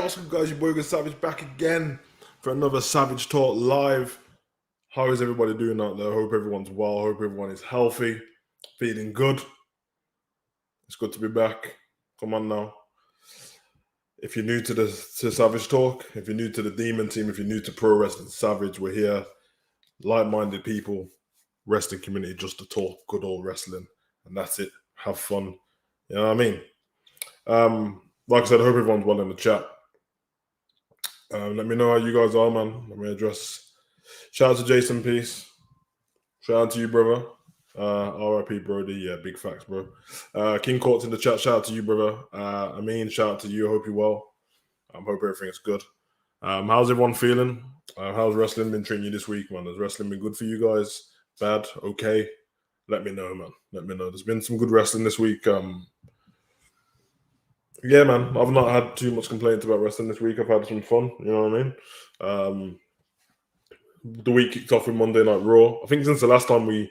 what's good, guys? Your boy Good Savage back again for another Savage Talk live. How is everybody doing out there? Hope everyone's well. Hope everyone is healthy, feeling good. It's good to be back. Come on now. If you're new to Savage Talk, if you're new to the Demon Team, if you're new to Pro Wrestling Savage, we're here, like-minded people, wrestling community, just to talk good old wrestling, and that's it. Have fun. You know what I mean? Like I said, I hope everyone's well in the chat. Let me know how you guys are, man. Let me address. Shout out to Jason Peace. Shout out to you, brother. RIP Brody. Yeah, big facts, bro. King Court's in the chat. Shout out to you, brother. Shout out to you. Hope you're well. Hope everything's good. How's everyone feeling? How's wrestling been treating you this week, man? Has wrestling been good for you guys? Bad? Okay? Let me know, man. Let me know. There's been some good wrestling this week. Yeah, man. I've not had too much complaints about wrestling this week. I've had some fun. You know what I mean? The week kicked off with Monday Night Raw. I think since the last time what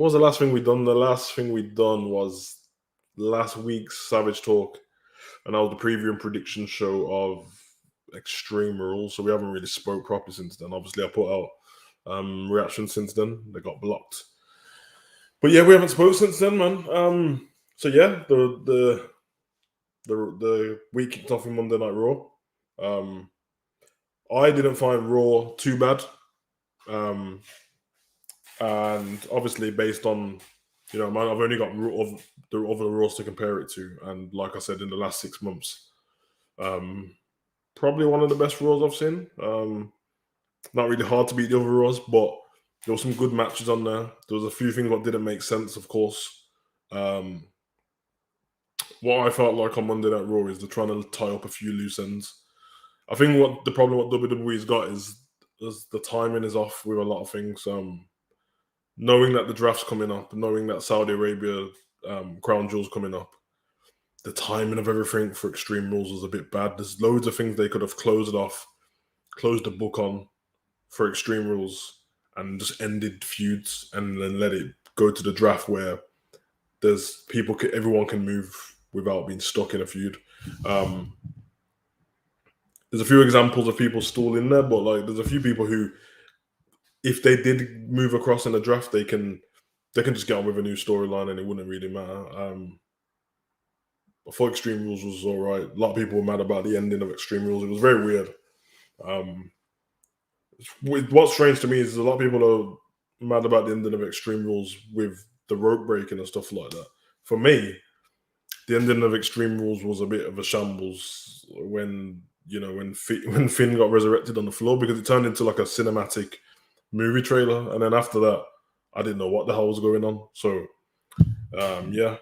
was the last thing we done? The last thing we done was last week's Savage Talk, and that was the preview and prediction show of Extreme Rules. So we haven't really spoke properly since then. Obviously, I put out reactions since then. They got blocked. But yeah, we haven't spoke since then, man. So yeah, the week kicked off in Monday Night Raw. I didn't find Raw too bad. And obviously based on, man, I've only got the other Raws to compare it to. And like I said, in the last 6 months, probably one of the best Raws I've seen. Not really hard to beat the other Raws, but there were some good matches on there. There was a few things that didn't make sense, of course. What I felt like on Monday Night Raw is they're trying to tie up a few loose ends. I think what WWE's got is the timing is off with a lot of things. Knowing that the draft's coming up, knowing that Saudi Arabia Crown Jewel's coming up, the timing of everything for Extreme Rules was a bit bad. There's loads of things they could have closed the book on for Extreme Rules and just ended feuds and then let it go to the draft where everyone can move without being stuck in a feud. There's a few examples of people still in there, but like there's a few people who, if they did move across in the draft, they can just get on with a new storyline and it wouldn't really matter. I thought Extreme Rules was all right. A lot of people were mad about the ending of Extreme Rules. It was very weird. What's strange to me is a lot of people are mad about the ending of Extreme Rules with the rope breaking and stuff like that. For me, the ending of Extreme Rules was a bit of a shambles when Finn got resurrected on the floor, because it turned into like a cinematic movie trailer, and then after that, I didn't know what the hell was going on. So, yeah.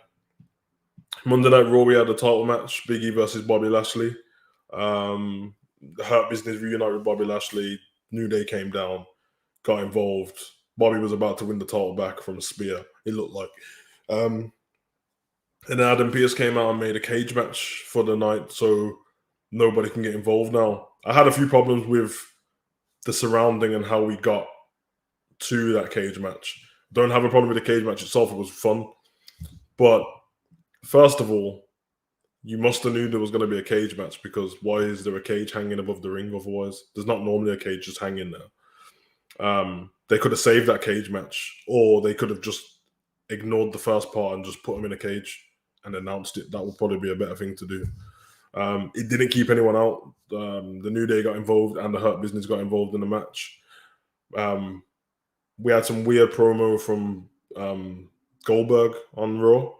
Monday Night Raw, we had a title match: Big E versus Bobby Lashley. The Hurt Business reunited with Bobby Lashley. New Day came down, got involved. Bobby was about to win the title back from a spear, it looked like. And then Adam Pearce came out and made a cage match for the night, so nobody can get involved now. I had a few problems with the surrounding and how we got to that cage match. Don't have a problem with the cage match itself. It was fun. But first of all, you must have knew there was going to be a cage match, because why is there a cage hanging above the ring otherwise? There's not normally a cage just hanging there. They could have saved that cage match, or they could have just ignored the first part and just put him in a cage and announced it. That would probably be a better thing to do. It didn't keep anyone out. The New Day got involved and the Hurt Business got involved in the match. We had some weird promo from Goldberg on Raw.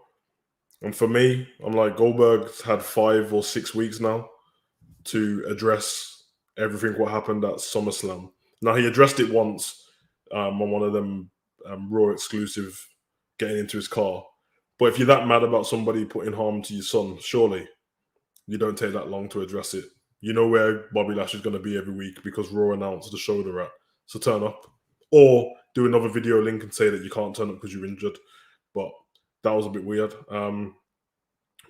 And for me, I'm like, Goldberg's had 5 or 6 weeks now to address everything what happened at SummerSlam. Now, he addressed it once on one of them Raw exclusive, getting into his car. But if you're that mad about somebody putting harm to your son, surely you don't take that long to address it. You know where Bobby Lashley's going to be every week because Raw announced the show they're at. So turn up. Or do another video link and say that you can't turn up because you're injured. But that was a bit weird.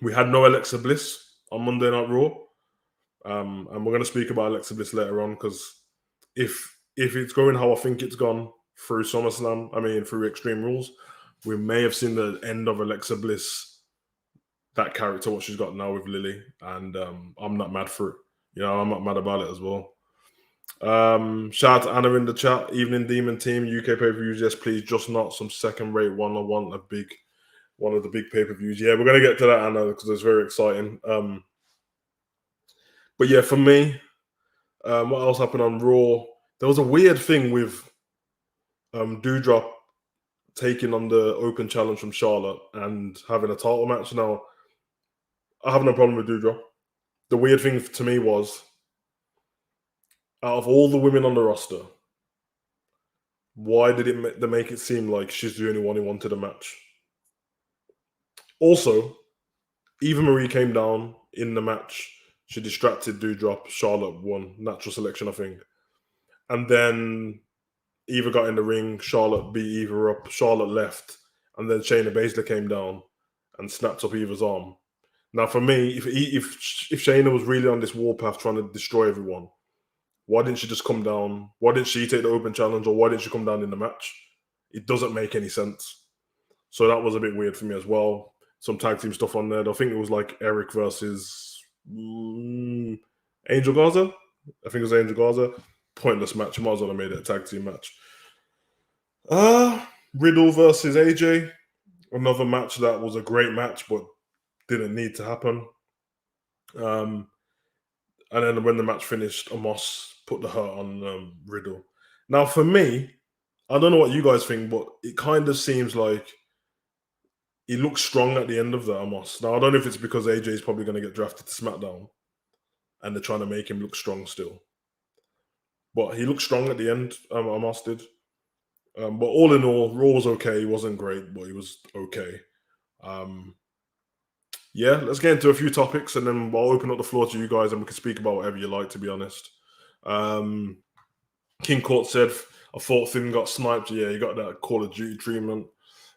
We had no Alexa Bliss on Monday Night Raw. And we're going to speak about Alexa Bliss later on, because if it's going how I think it's gone through SummerSlam, through Extreme Rules, we may have seen the end of Alexa Bliss, that character, what she's got now with Lily, and I'm not mad for it. I'm not mad about it as well. Shout out to Anna in the chat. Evening Demon Team, UK pay-per-views, yes, please. Just not some second-rate one. I want one of the big pay-per-views. Yeah, we're gonna get to that, Anna, because it's very exciting. But yeah, for me, what else happened on Raw? There was a weird thing with Doudrop taking on the open challenge from Charlotte and having a title match. Now, I have no problem with Doudrop. The weird thing to me was, out of all the women on the roster, why did they make it seem like she's the only one who wanted a match? Also, Eva Marie came down in the match. She distracted Doudrop. Charlotte won. Natural selection, I think. And then Eva got in the ring. Charlotte beat Eva up. Charlotte left. And then Shayna Baszler came down and snapped up Eva's arm. Now, for me, if Shayna was really on this warpath trying to destroy everyone, why didn't she just come down? Why didn't she take the open challenge, or why didn't she come down in the match? It doesn't make any sense. So that was a bit weird for me as well. Some tag team stuff on there. I think it was like Eric versus Angel Garza. I think it was Angel Garza. Pointless match. Might as well have made it a tag team match. Riddle versus AJ. Another match that was a great match, but didn't need to happen. And then when the match finished, Amos put the hurt on Riddle. Now, for me, I don't know what you guys think, but it kind of seems like he looks strong at the end of the Amos. Now, I don't know if it's because AJ is probably going to get drafted to SmackDown and they're trying to make him look strong still. But he looked strong at the end, Amos did. But all in all, Raw was okay. He wasn't great, but he was okay. Yeah, let's get into a few topics and then I'll open up the floor to you guys and we can speak about whatever you like, to be honest. King Court said, I thought Finn got sniped. Yeah, he got that Call of Duty treatment.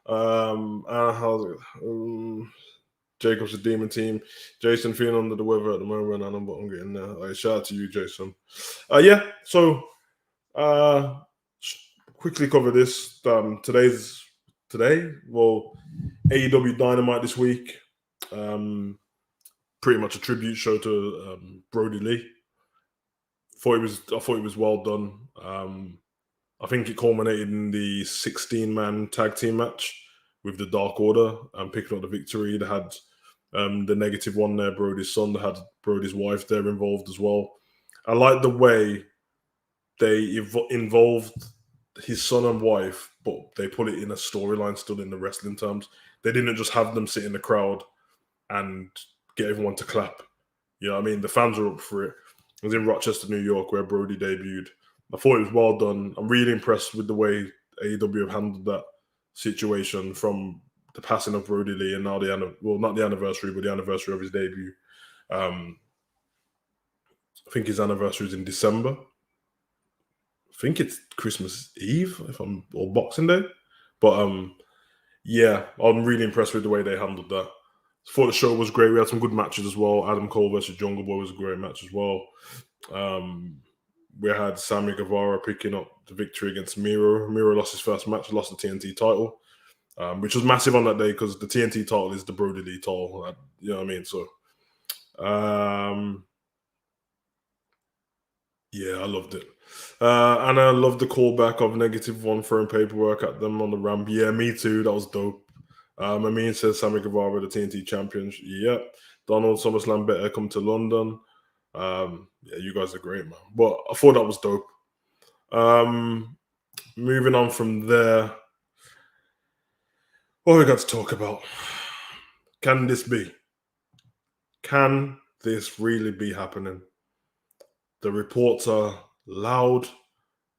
How's it? Jacob's a Demon Team. Jason feeling under the weather at the moment, but I'm getting there. Right, shout out to you, Jason. Yeah, so quickly cover this. Today, well, AEW Dynamite this week. Pretty much a tribute show to Brody Lee. I thought it was well done. I think it culminated in the 16-man tag team match with the Dark Order and picking up the victory. They had the negative one there, Brody's son. They had Brody's wife there involved as well. I like the way they involved his son and wife, but they put it in a storyline still in the wrestling terms. They didn't just have them sit in the crowd and get everyone to clap. You know what I mean? The fans were up for it. It was in Rochester, New York, where Brody debuted. I thought it was well done. I'm really impressed with the way AEW have handled that situation from the passing of Brody Lee and now not the anniversary, but the anniversary of his debut. I think his anniversary is in December. I think it's Christmas Eve, or Boxing Day. But yeah, I'm really impressed with the way they handled that. I thought the show was great. We had some good matches as well. Adam Cole versus Jungle Boy was a great match as well. We had Sammy Guevara picking up the victory against Miro. Miro lost his first match, lost the TNT title, which was massive on that day because the TNT title is the Brody Lee title. You know what I mean? So, yeah, I loved it. And I loved the callback of -1 throwing paperwork at them on the ramp. Yeah, me too. That was dope. Amin says Sammy Guevara, the TNT champion. Yep. Donald Summerslam better come to London. Yeah, you guys are great, man. But I thought that was dope. Moving on from there, what we got to talk about? Can this be? Can this really be happening? The reports are loud.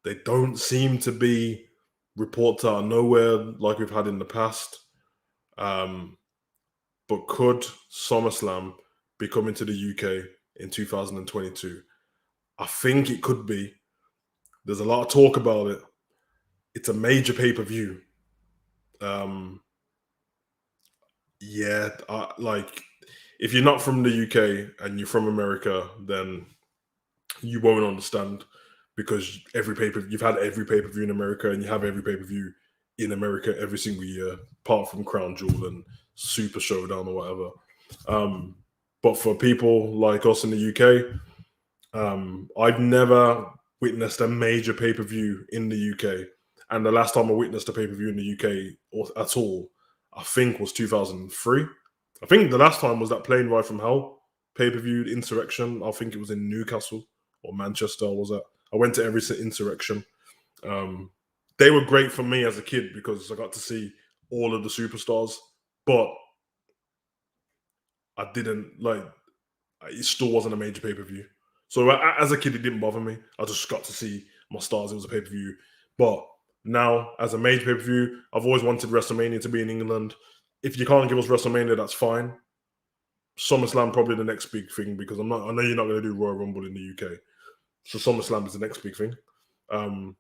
They don't seem to be reports out of nowhere like we've had in the past. But could SummerSlam be coming to the UK in 2022? I think it could be. There's a lot of talk about it. It's a major pay-per-view. Yeah, like if you're not from the UK and you're from America, then you won't understand because you've had every pay-per-view in America and you have every pay-per-view in America every single year, apart from Crown Jewel and Super Showdown or whatever. But for people like us in the UK, I've never witnessed a major pay per view in the UK, and the last time I witnessed a pay per view in the UK at all, I think was 2003. I think the last time was that Plane Ride from Hell pay per view Insurrection. I think it was in Newcastle or Manchester. Was that? I went to every Insurrection. Um, they were great for me as a kid because I got to see all of the superstars, but I didn't like. It still wasn't a major pay per view. So as a kid, it didn't bother me. I just got to see my stars. It was a pay per view. But now, as a major pay per view, I've always wanted WrestleMania to be in England. If you can't give us WrestleMania, that's fine. SummerSlam probably the next big thing because I know you're not going to do Royal Rumble in the UK. So SummerSlam is the next big thing. Um,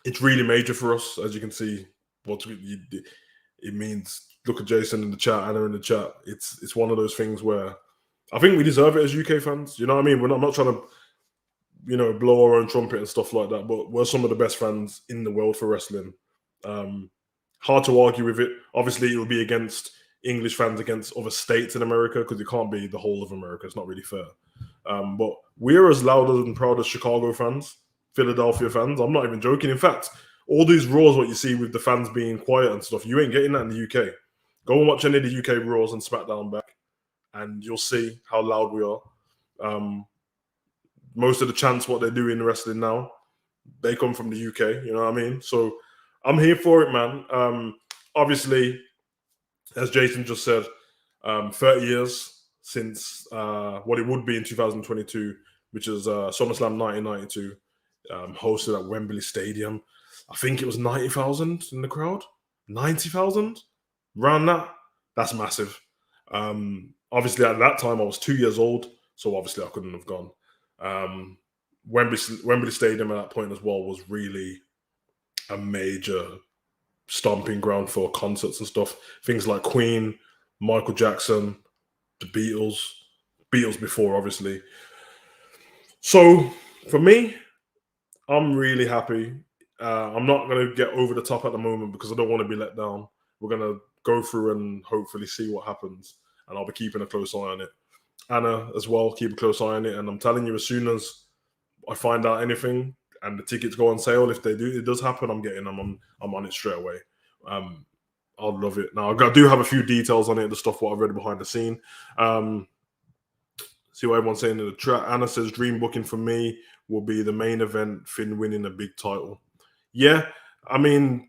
it's really major for us, as you can see. It means. Look at Jason in the chat, Anna in the chat. It's one of those things where I think we deserve it as UK fans. You know what I mean? I'm not trying to, blow our own trumpet and stuff like that, but we're some of the best fans in the world for wrestling. Um, Hard to argue with it. Obviously, it will be against English fans against other states in America because it can't be the whole of America. It's not really fair. But we're as loud and proud as Chicago fans, Philadelphia fans. I'm not even joking. In fact, all these Raws, what you see with the fans being quiet and stuff, you ain't getting that in the UK. Go and watch any of the UK Raws and SmackDown back, and you'll see how loud we are. Most of the chants, what they do in wrestling now, they come from the UK. You know what I mean? So I'm here for it, man. Obviously, as Jason just said, 30 years since what it would be in 2022, which is SummerSlam 1992, hosted at Wembley Stadium. I think it was 90,000 in the crowd. 90,000? Around that? That's massive. Obviously, at that time, I was 2 years old, so obviously I couldn't have gone. Wembley Stadium at that point as well was really a major stomping ground for concerts and stuff. Things like Queen, Michael Jackson, the Beatles before, obviously. So for me, I'm really happy. I'm not going to get over the top at the moment because I don't want to be let down. We're going to go through and hopefully see what happens, and I'll be keeping a close eye on it. Anna as well, keep a close eye on it. And I'm telling you, as soon as I find out anything and the tickets go on sale, if it does happen, I'm getting them. I'm on it straight away. I'll love it. Now, I do have a few details on it, the stuff what I've read behind the scene. See what everyone's saying in the chat. Anna says, dream booking for me will be the main event, Finn winning a big title. Yeah, I mean,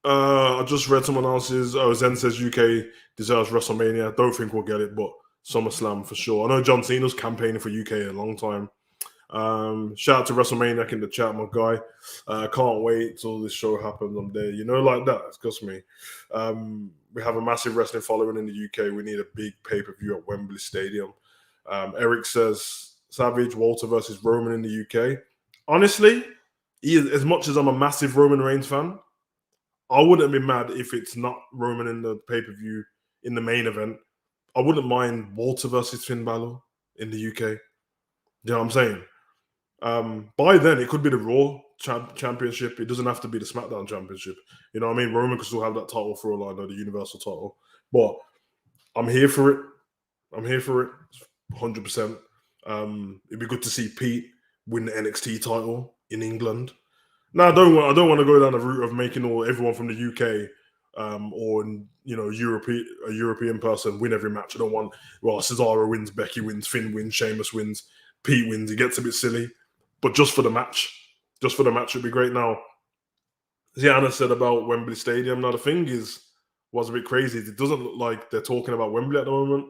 I just read someone else's. Oh, Zen says UK deserves WrestleMania. Don't think we'll get it, but SummerSlam for sure. I know John Cena's campaigning for UK a long time. Shout out to WrestleMania in the chat, my guy. Can't wait till this show happens. I'm there. Like that. It's just me. We have a massive wrestling following in the UK. We need a big pay-per-view at Wembley Stadium. Eric says Savage, Walter versus Roman in the UK. Honestly, as much as I'm a massive Roman Reigns fan, I wouldn't be mad if it's not Roman in the pay-per-view in the main event. I wouldn't mind Walter versus Finn Balor in the UK. You know what I'm saying? By then, it could be the Raw Championship. It doesn't have to be the SmackDown Championship. You know what I mean? Roman could still have that title for a line, or the Universal title. But I'm here for it. 100%. It'd be good to see Pete win the NXT title in England. No, I don't want to go down the route of making everyone from the UK or a European person win every match. I don't want Cesaro wins, Becky wins, Finn wins, Sheamus wins, Pete wins. It gets a bit silly, but just for the match, it'd be great. Now, as Anna said about Wembley Stadium. Now the thing was a bit crazy. It doesn't look like they're talking about Wembley at the moment.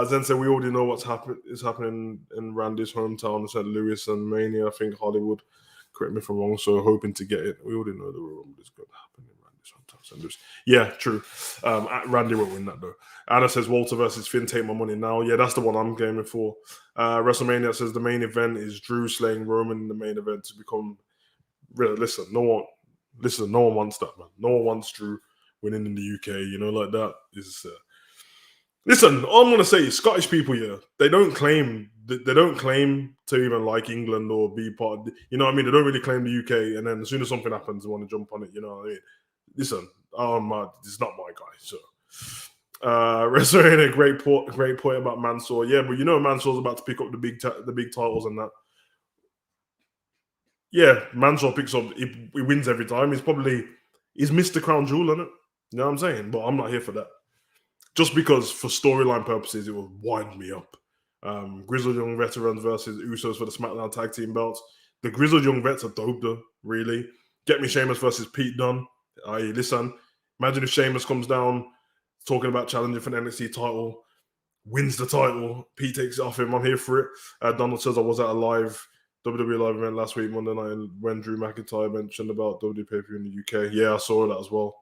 Zen said we already know what's happening in Randy's hometown, St. Louis and Mania. I think Hollywood. Correct me if I'm wrong. So hoping to get it. We already know the Rumble is going to happen in Randy's hometown, St. Louis. Yeah, true. Randy won't win that though. Anna says Walter versus Finn. Take my money now. Yeah, that's the one I'm gaming for. WrestleMania says the main event is Drew slaying Roman in the main event to become. Listen, no one wants that, man. No one wants Drew winning in the UK. Like that is. Listen, all I'm going to say is Scottish people here, they don't claim to even like England or be part of, you know what I mean? They don't really claim the UK, and then as soon as something happens, they want to jump on it, you know what I mean? Listen, it's not my guy, so Restoring a great point about Mansoor. Yeah, but Mansoor's about to pick up the big titles and that. Yeah, Mansoor picks up. He wins every time. He's Mr. Crown Jewel, isn't it? You know what I'm saying? But I'm not here for that. Just because for storyline purposes, it will wind me up. Grizzled Young Veterans versus Usos for the SmackDown Tag Team belts. The Grizzled Young Vets are dope, though. Really, get me Sheamus versus Pete Dunne. Listen, imagine if Sheamus comes down talking about challenging for the NXT title, wins the title, Pete takes it off him. I'm here for it. Donald says I was at a live WWE live event last week, Monday night, when Drew McIntyre mentioned about WWE pay-per-view in the UK. Yeah, I saw that as well.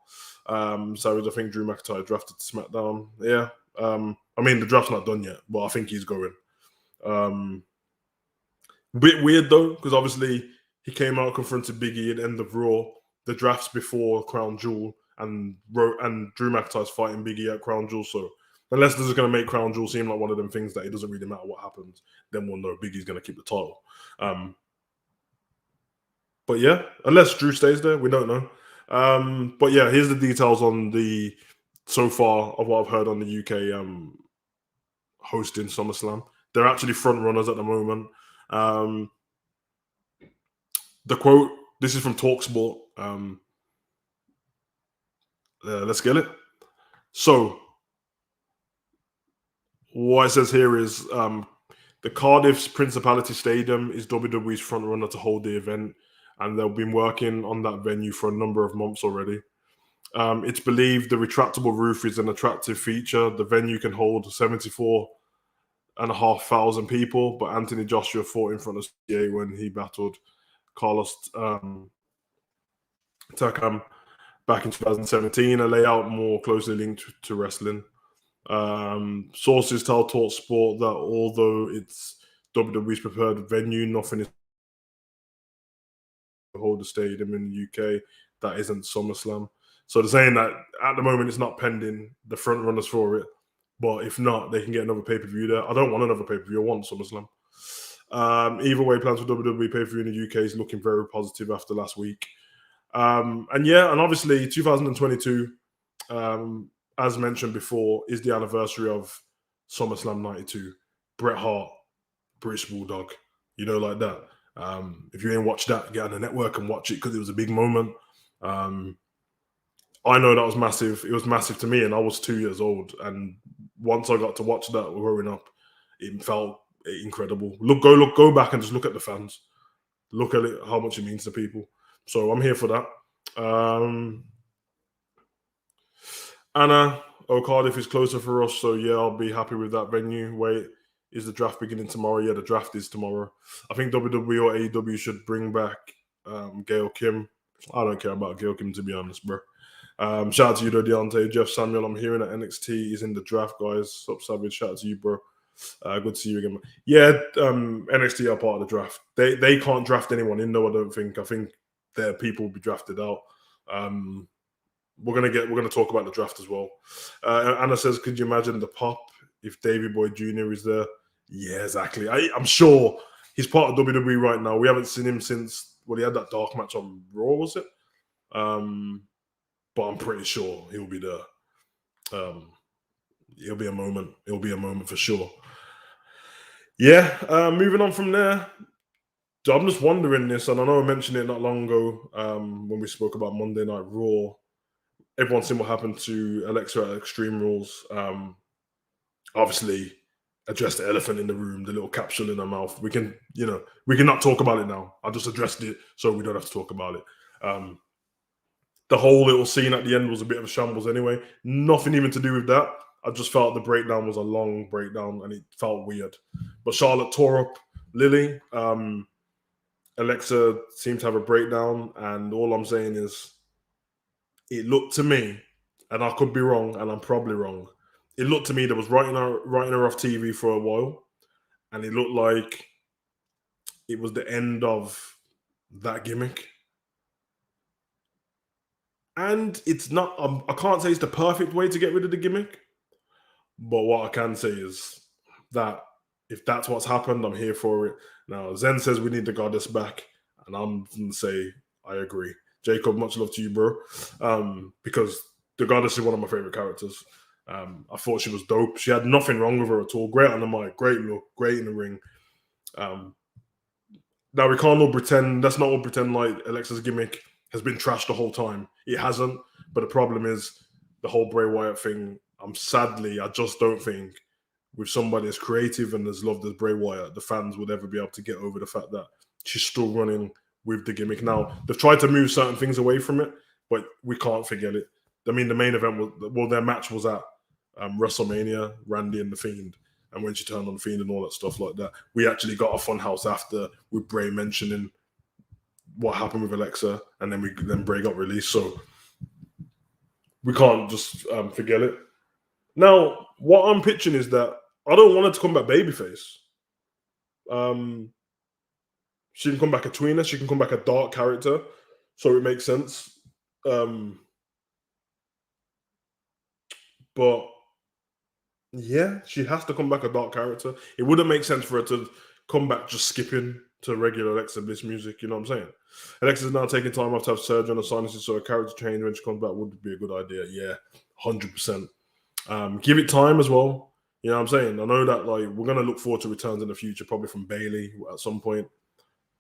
Savage, I think Drew McIntyre drafted to SmackDown. Yeah. I mean, the draft's not done yet, but I think he's going. A bit weird, though, because obviously he came out, confronted Big E at the end of Raw. The draft's before Crown Jewel, and Drew McIntyre's fighting Big E at Crown Jewel, so unless this is going to make Crown Jewel seem like one of them things that it doesn't really matter what happens, then we'll know Big E's going to keep the title. But yeah, unless Drew stays there, we don't know. But yeah, here's the details on the so far of what I've heard on the UK hosting SummerSlam. They're actually front runners at the moment. The quote, this is from TalkSport. Let's get it. So, what it says here is the Cardiff's Principality Stadium is WWE's front runner to hold the event, and they've been working on that venue for a number of months already. It's believed the retractable roof is an attractive feature. The venue can hold 74,500 people, but Anthony Joshua fought in front of CA when he battled Carlos Takam back in 2017, a layout more closely linked to wrestling. Sources tell TalkSport that although it's WWE's preferred venue, nothing is to hold the stadium in the UK that isn't SummerSlam. So they're saying that at the moment it's not pending, the front runners for it. But if not, they can get another pay-per-view there. I don't want another pay-per-view. I want SummerSlam. Either way, plans for WWE pay-per-view in the UK is looking very positive after last week. And obviously 2022, as mentioned before, is the anniversary of SummerSlam 92. Bret Hart, British Bulldog, like that. If you ain't watched that, get on the network and watch it because it was a big moment. I know that was massive. It was massive to me, and I was 2 years old. And once I got to watch that growing up, it felt incredible. Go back and just look at the fans. Look at it, how much it means to people. So I'm here for that. Anna, Cardiff is closer for us, so yeah, I'll be happy with that venue. Wait, is the draft beginning tomorrow? Yeah, the draft is tomorrow. I think WWE or AEW should bring back Gail Kim. I don't care about Gail Kim, to be honest, bro. Shout out to you, though, Deontay. Jeff Samuel, I'm hearing that NXT is in the draft, guys. Sup, Savage. Shout out to you, bro. Good to see you again. Yeah, NXT are part of the draft. They can't draft anyone in, though, I don't think. I think their people will be drafted out. We're gonna talk about the draft as well. Anna says, could you imagine the pop if Davey Boy Jr. is there? Yeah, exactly. I'm sure he's part of WWE right now. We haven't seen him since he had that dark match on Raw, was it? But I'm pretty sure he'll be there. It'll be a moment. It'll be a moment for sure. Yeah, moving on from there. I'm just wondering this, and I know I mentioned it not long ago when we spoke about Monday Night Raw. Everyone's seen what happened to Alexa at Extreme Rules. Obviously, address the elephant in the room, the little capsule in her mouth. We can not talk about it now. I just addressed it so we don't have to talk about it. The whole little scene at the end was a bit of a shambles anyway. Nothing even to do with that. I just felt the breakdown was a long breakdown and it felt weird. But Charlotte tore up Lily. Alexa seemed to have a breakdown, and all I'm saying is it looked to me, and I could be wrong, and I'm probably wrong, it looked to me that was writing her off TV for a while, and it looked like it was the end of that gimmick. And it's not, I can't say it's the perfect way to get rid of the gimmick, but what I can say is that if that's what's happened, I'm here for it. Now, Zen says we need the goddess back, and I'm going to say I agree. Jacob, much love to you, bro, because the goddess is one of my favorite characters. I thought she was dope. She had nothing wrong with her at all. Great on the mic, great look, great in the ring. Now we can't all pretend. Let's not all pretend like Alexa's gimmick has been trashed the whole time. It hasn't. But the problem is the whole Bray Wyatt thing. I just don't think with somebody as creative and as loved as Bray Wyatt, the fans would ever be able to get over the fact that she's still running with the gimmick. Now they've tried to move certain things away from it, but we can't forget it. I mean, the main event was their match was at WrestleMania, Randy and the Fiend. And when she turned on the Fiend and all that stuff like that, we actually got a fun house after with Bray mentioning what happened with Alexa, and then Bray got released. So we can't just forget it. Now, what I'm pitching is that I don't want her to come back babyface. She can come back a tweener. She can come back a dark character, so it makes sense. But yeah, she has to come back a dark character. It wouldn't make sense for her to come back just skipping to regular Alexa Bliss music. You know what I'm saying? Alexa's now taking time off to have surgery on her sinuses, so a character change when she comes back would be a good idea. Yeah, 100%. Give it time as well. You know what I'm saying? I know that like we're gonna look forward to returns in the future, probably from Bailey at some point.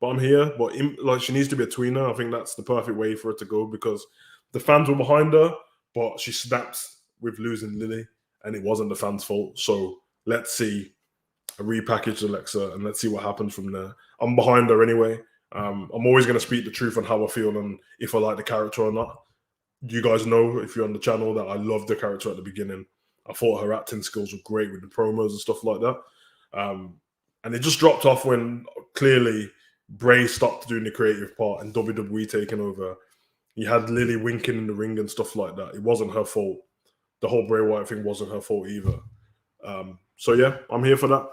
But I'm here. But like she needs to be a tweener. I think that's the perfect way for her to go because the fans were behind her, but she snapped with losing Lily, and it wasn't the fans' fault. So let's see a repackaged Alexa, and let's see what happens from there. I'm behind her anyway. I'm always going to speak the truth on how I feel and if I like the character or not. You guys know, if you're on the channel, that I loved the character at the beginning. I thought her acting skills were great with the promos and stuff like that. And it just dropped off when clearly Bray stopped doing the creative part and WWE taking over. You had Lily winking in the ring and stuff like that. It wasn't her fault. The whole Bray Wyatt thing wasn't her fault either. So yeah, I'm here for that.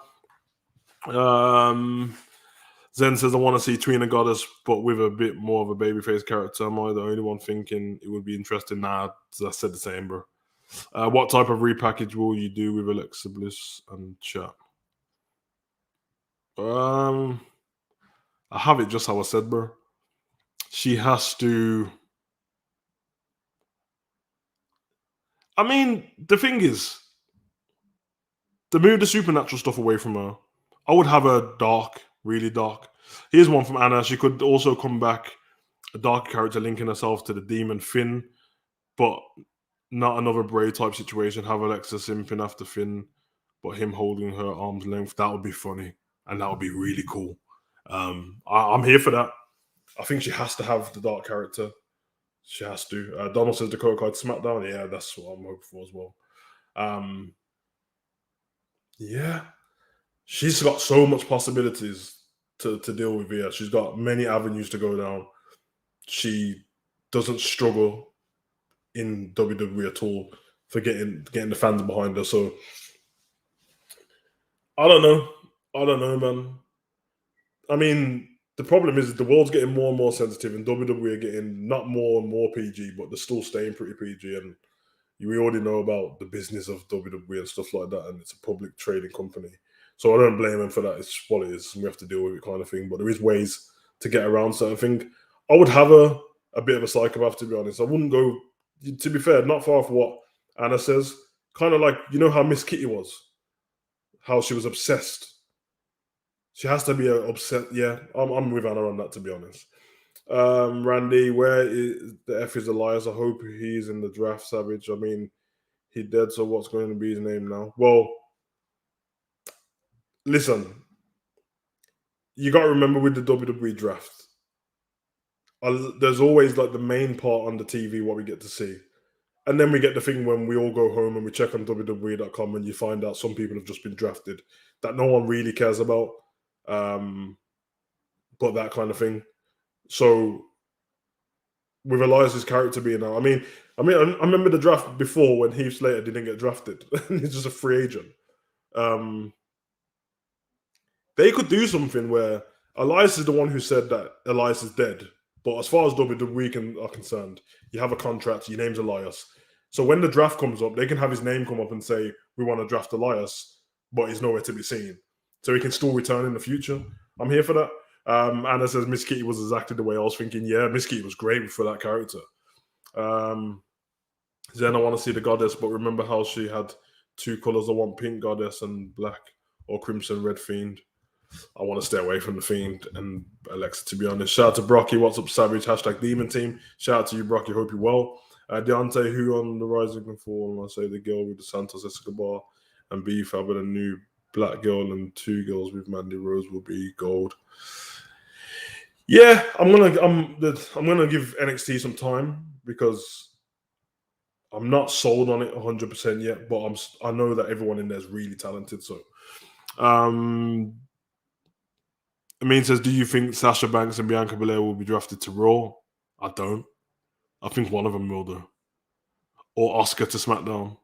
Zen says, I want to see Tweener Goddess, but with a bit more of a babyface character. Am I the only one thinking it would be interesting? Nah, I said the same, bro. What type of repackage will you do with Alexa Bliss and chat? I have it just how I said, bro. She has to. I mean, the thing is, to move the supernatural stuff away from her, I would have her dark, really dark. Here's one from Anna. She could also come back a dark character linking herself to the demon Finn, but not another Bray type situation. Have Alexa simping after Finn, but him holding her arm's length. That would be funny, and that would be really cool. I'm here for that. I think she has to have the dark character. She has to. Donald says Dakota Kai to SmackDown. Yeah, that's what I'm hoping for as well. Yeah, she's got so much possibilities to deal with here. She's got many avenues to go down. She doesn't struggle in WWE at all for getting the fans behind her. So I don't know, man. I mean, the problem is the world's getting more and more sensitive, and WWE are getting not more and more PG, but they're still staying pretty PG. And we already know about the business of WWE and stuff like that, and it's a public trading company. So I don't blame them for that. It's what it is. We have to deal with it, kind of thing. But there is ways to get around certain things. I would have a bit of a psychopath, to be honest. I wouldn't go. To be fair, not far from what Anna says. Kind of like, you know how Miss Kitty was, how she was obsessed. She has to be upset. Yeah, I'm with Anna on that, to be honest. Randy, where is the F is Elias? I hope he's in the draft, Savage. I mean, he dead, so what's going to be his name now? Well, listen, you got to remember with the WWE draft, there's always like the main part on the TV what we get to see. And then we get the thing when we all go home and we check on WWE.com and you find out some people have just been drafted that no one really cares about. But that kind of thing. So with Elias's character being out, I remember the draft before when Heath Slater didn't get drafted. He's just a free agent. They could do something where Elias is the one who said that Elias is dead. But as far as WWE are concerned, you have a contract, your name's Elias. So when the draft comes up, they can have his name come up and say, we want to draft Elias, but he's nowhere to be seen. So he can still return in the future. I'm here for that. Anna says Miss Kitty was exactly the way I was thinking. Yeah, Miss Kitty was great for that character. Then I want to see the goddess, but remember how she had two colors. I want pink goddess and black or crimson red fiend. I want to stay away from the Fiend and Alexa, to be honest. Shout out to Brocky. What's up, Savage? Hashtag Demon Team. Shout out to you, Brocky. Hope you're well. Deontay, who on the rising can fall? I say the girl with the Santos Escobar and beef having a new black girl and two girls with Mandy Rose will be gold. Yeah, I'm gonna give NXT some time because I'm not sold on it 100% yet, but I know that everyone in there is really talented. So, Amin says, do you think Sasha Banks and Bianca Belair will be drafted to Raw? I don't. I think one of them will, though. Or Oscar to SmackDown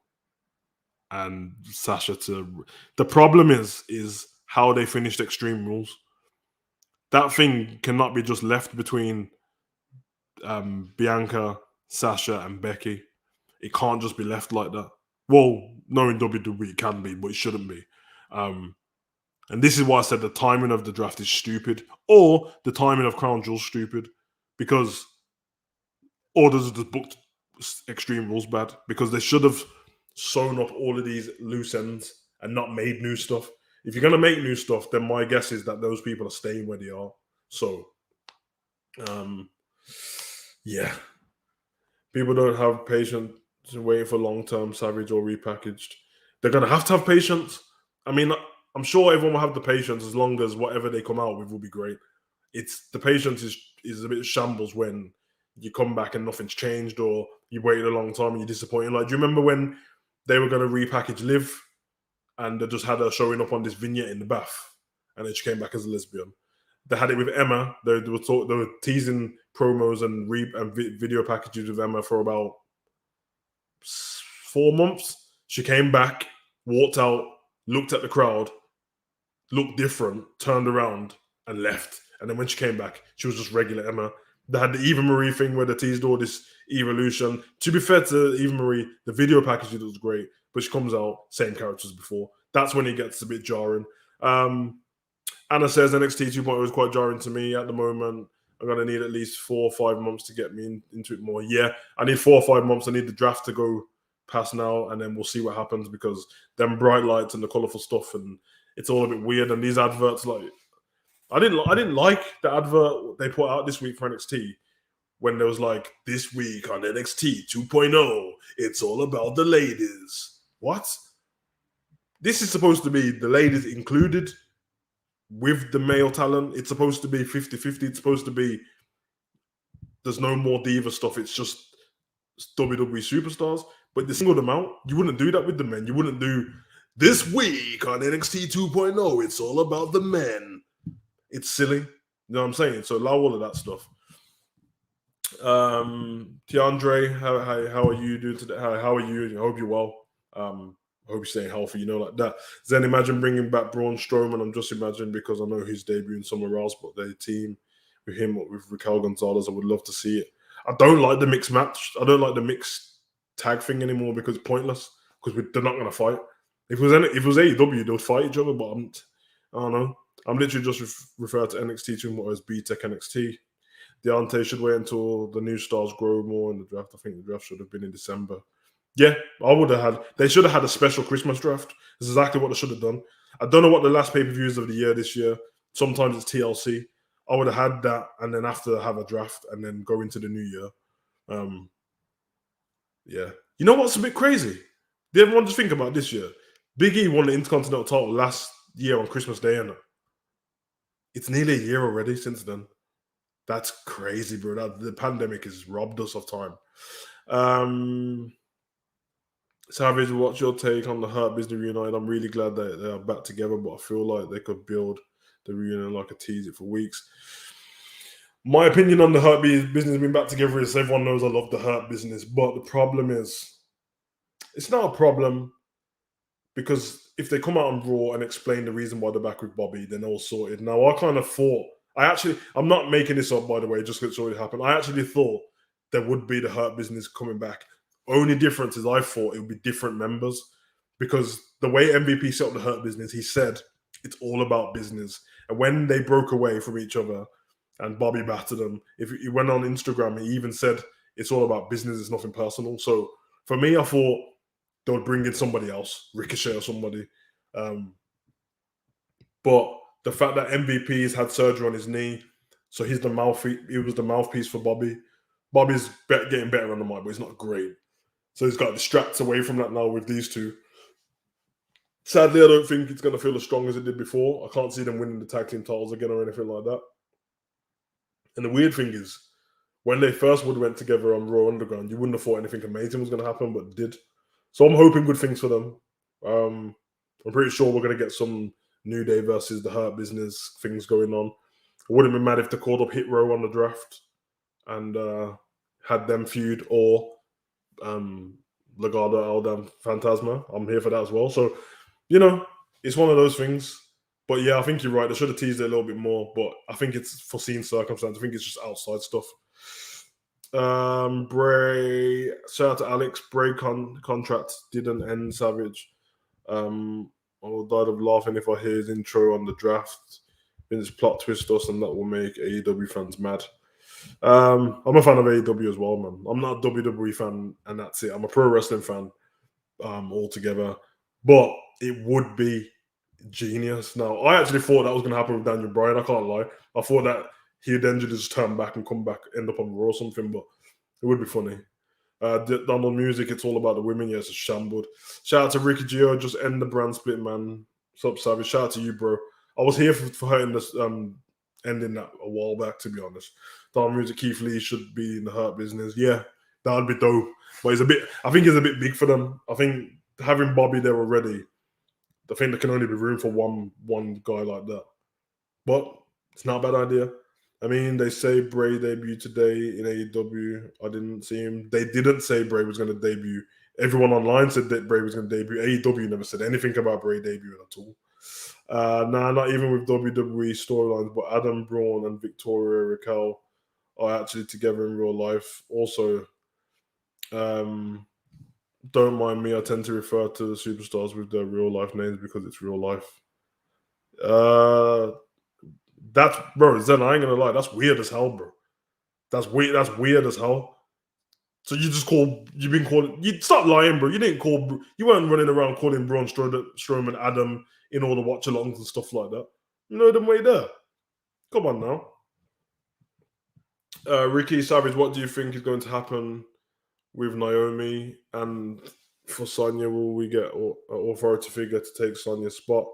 and Sasha to. The problem is how they finished Extreme Rules. That thing cannot be just left between Bianca, Sasha, and Becky. It can't just be left like that. Well, no, in WWE it can be, but it shouldn't be. And this is why I said the timing of the draft is stupid, or the timing of Crown Jewel's stupid, because orders have just booked Extreme Rules bad, because they should have sewn up all of these loose ends and not made new stuff. If you're going to make new stuff, then my guess is that those people are staying where they are. So, yeah. People don't have patience waiting for long-term Savage or repackaged. They're going to have patience. I mean, I'm sure everyone will have the patience as long as whatever they come out with will be great. It's the patience is a bit shambles when you come back and nothing's changed, or you waited a long time and you're disappointed. Like, do you remember when they were going to repackage Liv and they just had her showing up on this vignette in the bath and then she came back as a lesbian? They had it with Emma. They were teasing promos and video packages with Emma for about 4 months. She came back, walked out, looked at the crowd, looked different, turned around and left. And then when she came back, she was just regular Emma. They had the Eva Marie thing where they teased all this evolution. To be fair to Eva Marie, the video package was great, but she comes out, same characters as before. That's when it gets a bit jarring. Anna says NXT 2.0 is quite jarring to me at the moment. I'm going to need at least 4 or 5 months to get me into it more. Yeah, I need 4 or 5 months. I need the draft to go past now, and then we'll see what happens, because them bright lights and the colourful stuff, and it's all a bit weird. And these adverts, like, I didn't like the advert they put out this week for NXT when there was like, this week on NXT 2.0, it's all about the ladies. What? This is supposed to be the ladies included with the male talent. It's supposed to be 50-50. It's supposed to be there's no more diva stuff. It's just WWE superstars. But they singled them out. You wouldn't do that with the men. You wouldn't do this week on NXT 2.0. It's all about the men. It's silly. You know what I'm saying? So allow all of that stuff. Tiandre, how are you doing today? How are you? I hope you're well. I hope you're staying healthy, you know, like that. Then imagine bringing back Braun Strowman. I'm just imagining, because I know he's debuting somewhere else, but their team with him, with Raquel Gonzalez, I would love to see it. I don't like the mixed match. I don't like the mixed tag thing anymore, because it's pointless, because they're not going to fight. If it was AEW, they would fight each other, but I don't know. I'm literally just referred to NXT 2.0 as B-Tech NXT. Deontay should wait until the new stars grow more in the draft. I think the draft should have been in December. Yeah, I would have had. They should have had a special Christmas draft. That's exactly what they should have done. I don't know what the last pay-per-views of the year this year. Sometimes it's TLC. I would have had that, and then after have a draft, and then go into the new year. Yeah. You know what's a bit crazy? Did everyone just think about this year? Big E won the Intercontinental title last year on Christmas Day, and it's nearly a year already since then. That's crazy, bro. The pandemic has robbed us of time. Savage, what's your take on the Hurt Business reunited? I'm really glad that they are back together, but I feel like they could build the reunion like a tease it for weeks. My opinion on the Hurt Business being back together is everyone knows I love the Hurt Business, but the problem is, it's not a problem, because if they come out on Raw and explain the reason why they're back with Bobby, then all sorted. Now, I kind of thought, I'm not making this up, by the way, just because it's already happened. I actually thought there would be the Hurt Business coming back. Only difference is I thought it would be different members, because the way MVP set up the Hurt Business, he said it's all about business. And when they broke away from each other and Bobby battered them, if he went on Instagram, he even said it's all about business, it's nothing personal. So For me, I thought they would bring in somebody else, Ricochet or somebody. Um, but the fact that MVP's had surgery on his knee, so he's the mouthpiece. He was the mouthpiece for Bobby. Bobby's getting better on the mic, but he's not great. So he's got distracted away from that now with these two. Sadly, I don't think it's going to feel as strong as it did before. I can't see them winning the tag team titles again or anything like that. And the weird thing is, when they first would went together on Raw Underground, you wouldn't have thought anything amazing was going to happen, but it did. So I'm hoping good things for them. I'm pretty sure we're going to get some New Day versus the Hurt Business things going on. I wouldn't be mad if they called up Hit Row on the draft and had them feud, or Legado Aldam Fantasma. I'm here for that as well. So, it's one of those things. But yeah, I think you're right. They should have teased it a little bit more, but I think it's foreseen circumstance. I think it's just outside stuff. Bray, shout out to Alex. Bray contract didn't end. Savage. I would die of laughing if I hear his intro on the draft. It's plot twist us, and that will make AEW fans mad. I'm a fan of AEW as well, man. I'm not a WWE fan, and that's it. I'm a pro wrestling fan altogether. But it would be genius. Now, I actually thought that was going to happen with Daniel Bryan. I can't lie. I thought that he'd then just turn back and come back, end up on Raw or something, but it would be funny. Donald Music, it's all about the women. Yes, it's shambled. Shout out to Ricky Gio, just end the brand split, man. Sup, Savage. Shout out to you, bro. I was here for her in this ending that a while back, to be honest. Donald Music, Keith Lee should be in the Hurt Business. Yeah, that would be dope. But I think it's a bit big for them. I think having Bobby there already, I think there can only be room for one guy like that. But it's not a bad idea. I mean, they say Bray debuted today in AEW. I didn't see him. They didn't say Bray was going to debut. Everyone online said that Bray was going to debut. AEW never said anything about Bray debuting at all. Not even with WWE storylines, but Adam Braun and Victoria Raquel are actually together in real life. Also, don't mind me, I tend to refer to the superstars with their real life names because it's real life. That's, bro, Zen, I ain't gonna lie, that's weird as hell, bro. That's weird as hell. So you've been calling, you stop lying, bro. You weren't running around calling Braun Strowman Adam in all the watch alongs and stuff like that. You know them way there. Come on now. Ricky Savage, what do you think is going to happen with Naomi, and for Sonya? Will we get an authority figure to take Sonya's spot?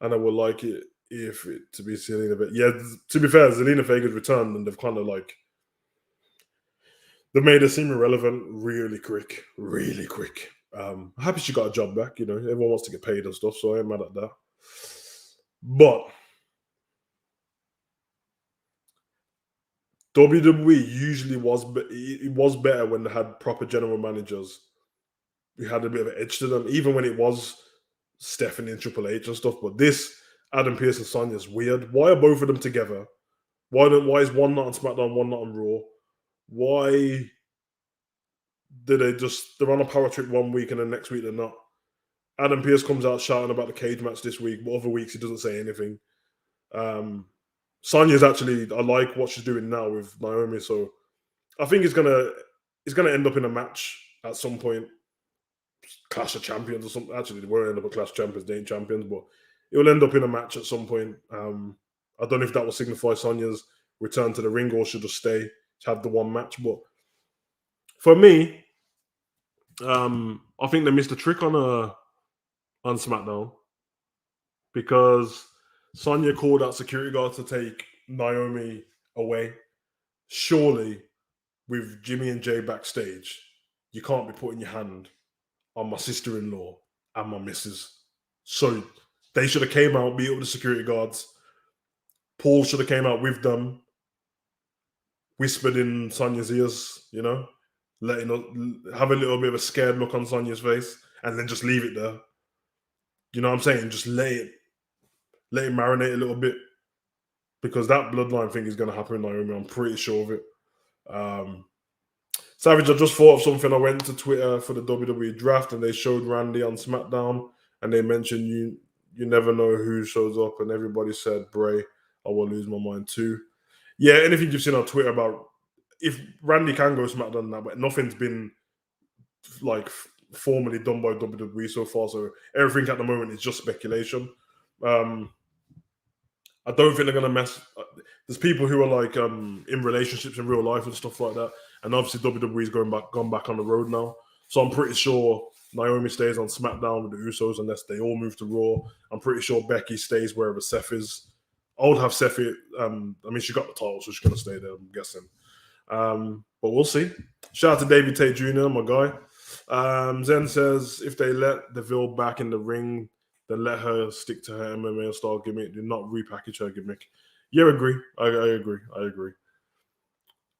And I would like it if it to be Zelina Vega. Yeah, to be fair, Zelina Vega's returned, and they've kind of they've made her seem irrelevant really quick, really quick. I'm happy she got a job back. Everyone wants to get paid and stuff, so I ain't mad at that. But WWE usually was better when they had proper general managers who had a bit of an edge to them, even when it was Stephanie and Triple H and stuff. But this Adam Pearce and Sonya is weird. Why are both of them together? Why is one not on SmackDown, one not on Raw? Why do they're on a power trip one week and the next week they're not? Adam Pearce comes out shouting about the cage match this week, but other weeks he doesn't say anything. Sonya's actually, I like what she's doing now with Naomi, so I think it's gonna end up in a match at some point. Clash of Champions or something. Actually, they won't end up a Clash of Champions, they ain't champions, but it will end up in a match at some point. I don't know if that will signify Sonya's return to the ring or should just stay to have the one match. But for me, I think they missed a trick on SmackDown, because Sonya called out security guards to take Naomi away. Surely, with Jimmy and Jay backstage, you can't be putting your hand on my sister-in-law and my missus. So they should have came out, beat up the security guards. Paul should have came out with them, whispered in Sonya's ears, letting her have a little bit of a scared look on Sonya's face, and then just leave it there. You know what I'm saying? Just let it marinate a little bit, because that bloodline thing is going to happen in Naomi. I'm pretty sure of it. Savage, I just thought of something. I went to Twitter for the WWE draft, and they showed Randy on SmackDown, and they mentioned you never know who shows up, and everybody said Bray. I will lose my mind too. Yeah, anything you've seen on Twitter about if Randy can go SmackDown now, but nothing's been like formally done by WWE so far. So everything at the moment is just speculation. I don't think they're gonna mess. There's people who are like in relationships in real life and stuff like that, and obviously WWE's gone back on the road now. So I'm pretty sure Naomi stays on SmackDown with the Usos unless they all move to Raw. I'm pretty sure Becky stays wherever Seth is. I would have Seth. I mean, she got the title, so she's gonna stay there. I'm guessing. But we'll see. Shout out to David Tate Jr., my guy. Zen says if they let Deville back in the ring, then let her stick to her MMA style gimmick. Do not repackage her gimmick. Yeah, agree. I agree. I agree.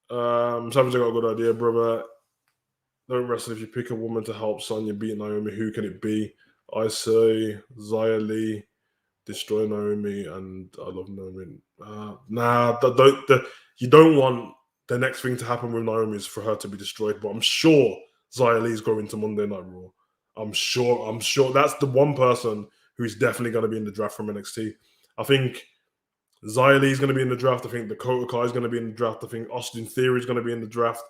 Savage, I got a good idea, brother. Don't wrestle if you pick a woman to help Sonya beat Naomi. Who can it be? I say Xia Li, destroy Naomi, and I love Naomi. You don't want the next thing to happen with Naomi is for her to be destroyed. But I'm sure Xia Li's going to Monday Night Raw. I'm sure that's the one person who's definitely going to be in the draft from NXT. I think Xia Li's going to be in the draft. I think Dakota Kai is going to be in the draft. I think Austin Theory is going to be in the draft.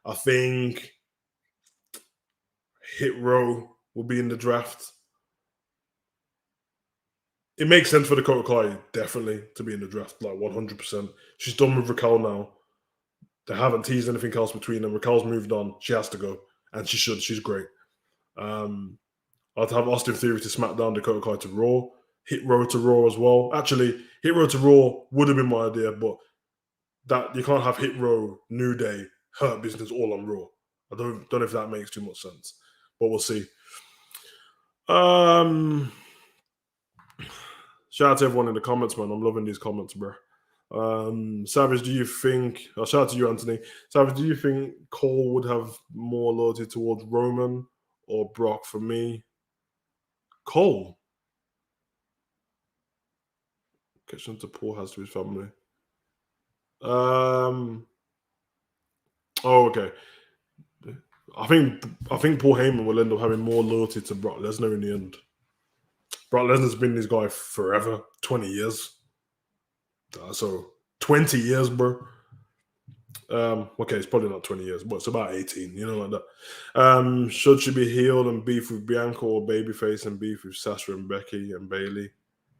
I think Hit Row will be in the draft. It makes sense for Dakota Kai definitely to be in the draft, like 100%. She's done with Raquel now. They haven't teased anything else between them. Raquel's moved on. She has to go, and she should. She's great. I'd have Austin Theory to SmackDown, Dakota Kai to Raw, Hit Row to Raw as well. Actually, Hit Row to Raw would have been my idea, but that you can't have Hit Row, New Day, Hurt Business all on Raw. I don't know if that makes too much sense, but we'll see. Shout out to everyone in the comments, man. I'm loving these comments, bro. Savage, do you think? Shout out to you, Anthony. Savage, do you think Cole would have more loyalty towards Roman or Brock? For me, Cole. Catching to Paul has to his family. Oh, okay. I think Paul Heyman will end up having more loyalty to Brock Lesnar in the end. Brock Lesnar's been this guy forever, 20 years. So 20 years, bro. Okay, it's probably not 20 years, but it's about 18, like that. Should she be healed and beef with Bianca or babyface and beef with Sasha and Becky and Bailey?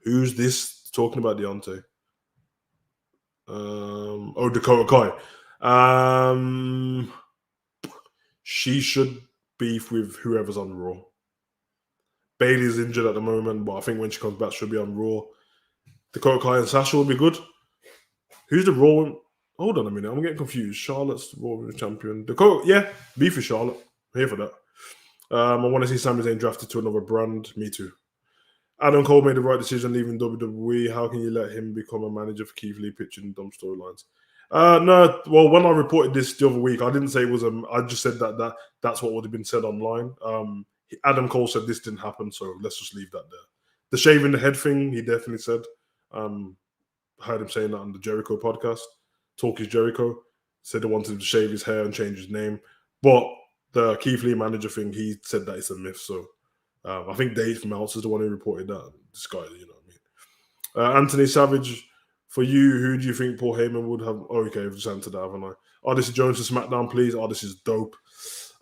Who's this talking about Deontay? Dakota Kai. She should beef with whoever's on Raw. Bailey's injured at the moment, but I think when she comes back, she'll be on Raw. Dakota Kai and Sasha will be good. Who's the Raw? Hold on a minute, I'm getting confused. Charlotte's the Raw Women's Champion. Dakota, yeah, beef with Charlotte. I'm here for that. I want to see Sami Zayn drafted to another brand. Me too. Adam Cole made the right decision leaving WWE. How can you let him become a manager for Keith Lee pitching dumb storylines? No, well, when I reported this the other week, I didn't say it was I just said that's what would have been said online. Adam Cole said this didn't happen, so let's just leave that there. The shaving the head thing, he definitely said. Heard him saying that on the Jericho podcast. Talk is Jericho. Said they wanted him to shave his hair and change his name. But the Keith Lee manager thing, he said that it's a myth. So I think Dave Meltzer is the one who reported that. This guy, you know what I mean? Anthony Savage, for you, who do you think Paul Heyman would have? Oh, okay, I've just answered that, haven't I? Odyssey Jones to SmackDown, please. Oh, this is dope.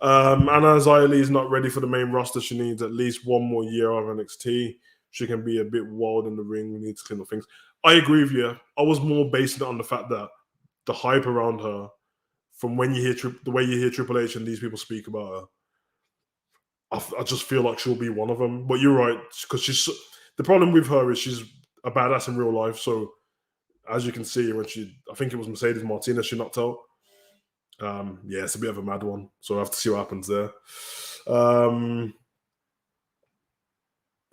Anna Xia Li is not ready for the main roster. She needs at least one more year of NXT. She can be a bit wild in the ring. We need to clean up things. I agree with you. I was more basing it on the fact that the hype around her, from when you hear the way you hear Triple H and these people speak about her, I just feel like she'll be one of them. But you're right, because the problem with her is she's a badass in real life. So as you can see, when I think it was Mercedes Martinez she knocked out. Yeah, it's a bit of a mad one. So I have to see what happens there.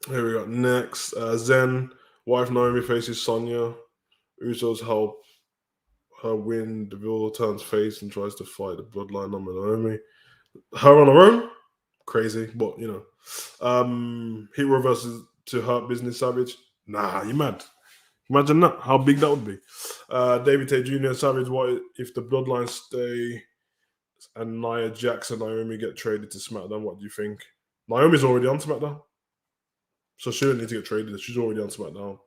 Here we go. Next, Zen. Wife Naomi faces Sonya. Usos help her win. Deville turns face and tries to fight the bloodline on Naomi. Her on her own? Crazy, but Hero versus to Hurt Business Savage. Nah, you mad? Imagine that. How big that would be. David Tate Jr. Savage. What if the bloodline stay and Nia Jax and Naomi get traded to SmackDown? What do you think? Naomi's already on SmackDown, so she doesn't need to get traded. She's already on SmackDown.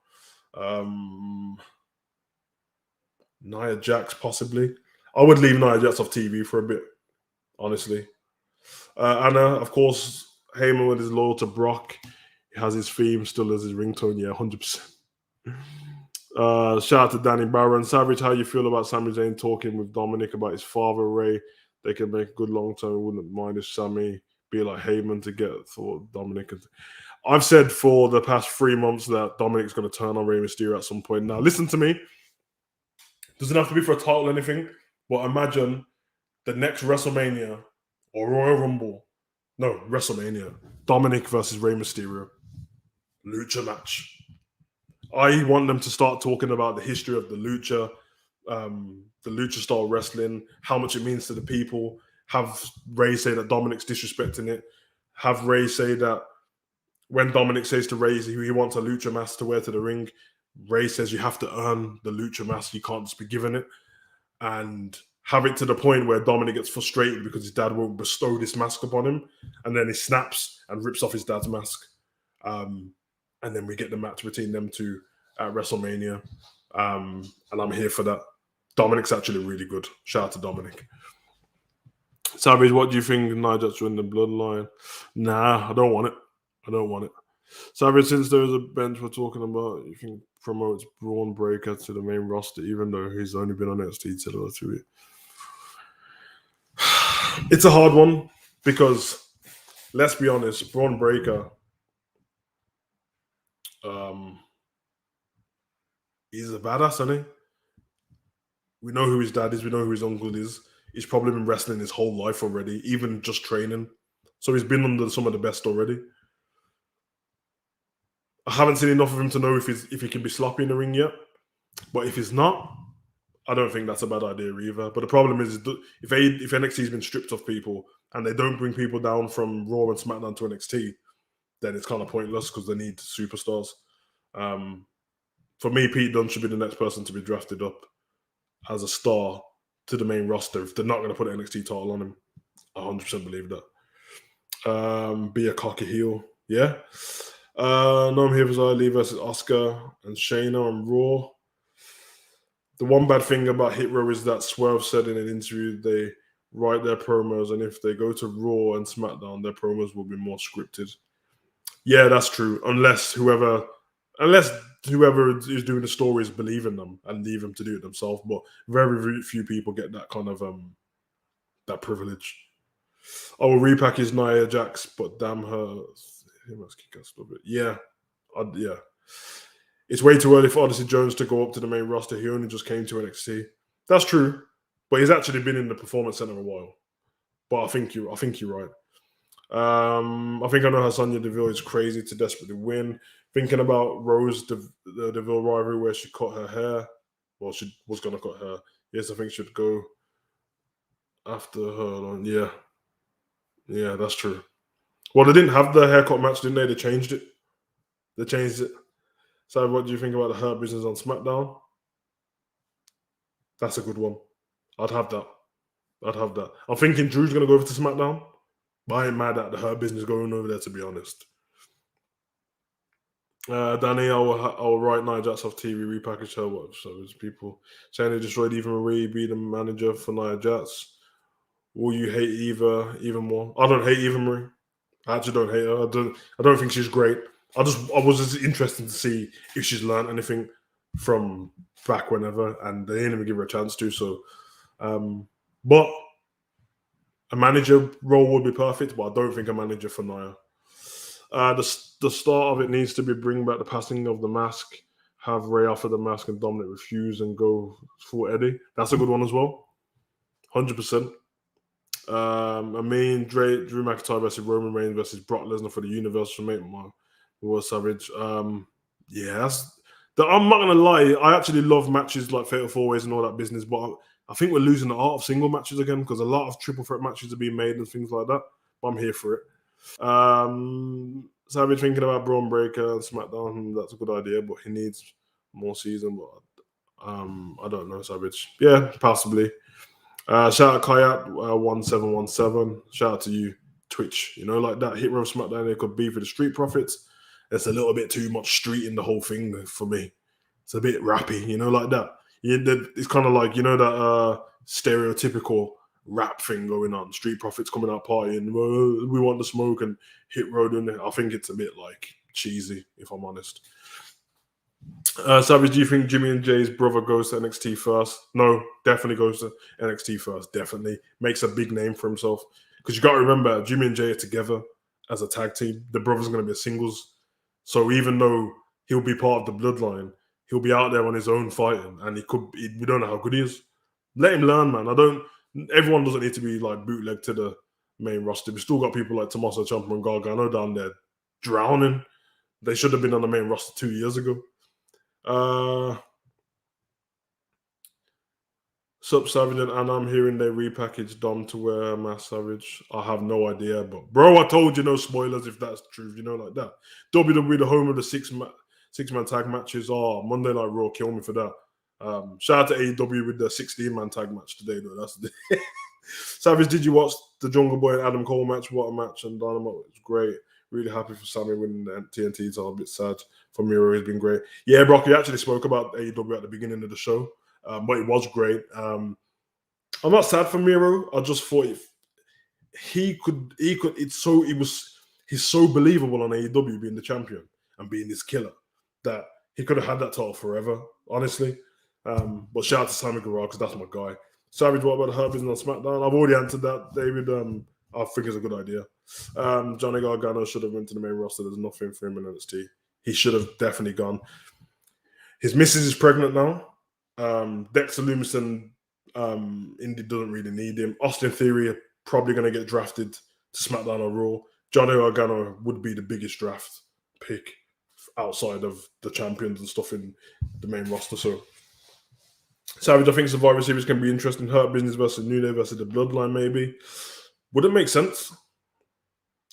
Nia Jax possibly. I would leave Nia Jax off TV for a bit, honestly. Anna, of course, Heyman with his loyal to Brock. He has his theme still as his ringtone. Yeah, 100%. Shout out to Danny Barron. Savage, how you feel about Sami Zayn talking with Dominic about his father, Ray? They can make a good long term. Wouldn't mind if Sammy be like Heyman to get for Dominic. I've said for the past 3 months that Dominic's going to turn on Rey Mysterio at some point. Now, listen to me. Doesn't have to be for a title or anything, but imagine the next WrestleMania or Royal Rumble. No, WrestleMania. Dominic versus Rey Mysterio. Lucha match. I want them to start talking about the history of the lucha style wrestling, how much it means to the people. Have Ray say that Dominic's disrespecting it. Have Ray say that when Dominic says to Ray he wants a lucha mask to wear to the ring, Ray says you have to earn the lucha mask. You can't just be given it. And have it to the point where Dominic gets frustrated because his dad won't bestow this mask upon him. And then he snaps and rips off his dad's mask. And then we get the match between them two at WrestleMania. And I'm here for that. Dominic's actually really good. Shout out to Dominic. Savage, what do you think Nia Jax win the bloodline? Nah, I don't want it. I don't want it. Savage, since there is a bench we're talking about, you think promotes Braun Breaker to the main roster, even though he's only been on NXT till last week? It's a hard one because, let's be honest, Braun Breaker, he's a badass, isn't he? We know who his dad is. We know who his uncle is. He's probably been wrestling his whole life already, even just training. So he's been under some of the best already. I haven't seen enough of him to know if he can be sloppy in the ring yet. But if he's not, I don't think that's a bad idea either. But the problem is if NXT's been stripped of people and they don't bring people down from Raw and SmackDown to NXT, then it's kind of pointless because they need superstars. For me, Pete Dunne should be the next person to be drafted up as a star to the main roster if they're not going to put an NXT title on him. I 100% believe that. Be a cocky heel. Yeah. Noam here was Ali versus Oscar and Shayna on Raw. The one bad thing about Hit Row is that Swerve said in an interview they write their promos, and if they go to Raw and SmackDown, their promos will be more scripted. Yeah, that's true. Unless whoever is doing the stories believe in them and leave them to do it themselves. But very, very few people get that kind of that privilege. I will repackage Nia Jax, but damn her, he must kick us a little bit. Yeah, yeah. It's way too early for Odyssey Jones to go up to the main roster. He only just came to NXT. That's true, but he's actually been in the Performance Center a while. But I think you're right. I think I know how Sonya Deville is crazy to desperately win. Thinking about Rose the Deville rivalry where she cut her hair. Well, she was going to cut her. Yes, I think she'd go after her. Yeah. Yeah, that's true. Well, they didn't have the haircut match, didn't they? They changed it. So what do you think about the Hurt Business on SmackDown? That's a good one. I'd have that. I'm thinking Drew's going to go over to SmackDown. But I ain't mad at the Hurt Business going over there, to be honest. Danny, I will write Nia Jax off TV, repackage her. What? So there's people saying they destroyed Eva Marie, be the manager for Nia Jax. Will you hate Eva even more? I don't hate Eva Marie. I actually don't hate her. I don't think she's great. I was just interested to see if she's learned anything from back whenever, and they didn't even give her a chance to. So, but a manager role would be perfect, but I don't think a manager for Nia. The start of it needs to be bring back the passing of the mask, have Ray offer the mask and Dominic refuse and go for Eddie. That's a good one as well. 100%. I mean, Drew McIntyre versus Roman Reigns versus Brock Lesnar for the Universal Mate was Savage. Yeah, I'm not gonna lie. I actually love matches like Fatal 4-Ways and all that business, but I think we're losing the art of single matches again because a lot of triple threat matches are being made and things like that. But I'm here for it. Savage thinking about Braun Breaker and SmackDown. That's a good idea, but he needs more season. But I don't know, Savage. Yeah, possibly. Shout out Kayat 1717. Shout out to you, Twitch. You know, like that Hit Row SmackDown, they could be for the Street Profits. It's a little bit too much street in the whole thing for me. It's a bit rappy, you know, like that. It's kind of like, you know, that stereotypical rap thing going on. Street Profits coming out partying. We want the smoke and Hit Road. And I think it's a bit like cheesy, if I'm honest. Savage, do you think Jimmy and Jay's brother goes to NXT first? No, definitely goes to NXT first. Definitely makes a big name for himself. Because you got to remember, Jimmy and Jay are together as a tag team. The brother's going to be a singles. So even though he'll be part of the bloodline, he'll be out there on his own fighting, and we don't know how good he is. Let him learn, man. Everyone doesn't need to be like bootleg to the main roster. We've still got people like Tommaso Ciampa and Gargano down there drowning. They should have been on the main roster 2 years ago. Sup Savage, and I'm hearing they repackaged Dom to wear Mass Savage. I have no idea, but bro, I told you no spoilers if that's true, like that. WWE, the home of the six-man tag matches. Oh, Monday Night Raw, kill me for that. Shout out to AEW with the 16-man tag match today, though. That's the Savage, did you watch the Jungle Boy and Adam Cole match? What a match, and Dynamite was great. Really happy for Sammy winning the TNT. So I'm a bit sad for Miro. He's been great. Yeah, Brock, you actually spoke about AEW at the beginning of the show. But it was great. I'm not sad for Miro. I just thought he's so believable on AEW being the champion and being this killer that he could have had that title forever, honestly. But shout out to Sammy Guevara because that's my guy. Savage, what about Hurt Business on SmackDown? I've already answered that, David. I think it's a good idea. Johnny Gargano should have went to the main roster. There's nothing for him in NXT. He should have definitely gone. His missus is pregnant now. Dexter Lumis and Indy doesn't really need him. Austin Theory are probably going to get drafted to SmackDown or Raw. Johnny Gargano would be the biggest draft pick outside of the champions and stuff in the main roster. So, Savage, I think Survivor Series can be interesting. Hurt Business versus New Day versus the Bloodline, maybe. Wouldn't make sense.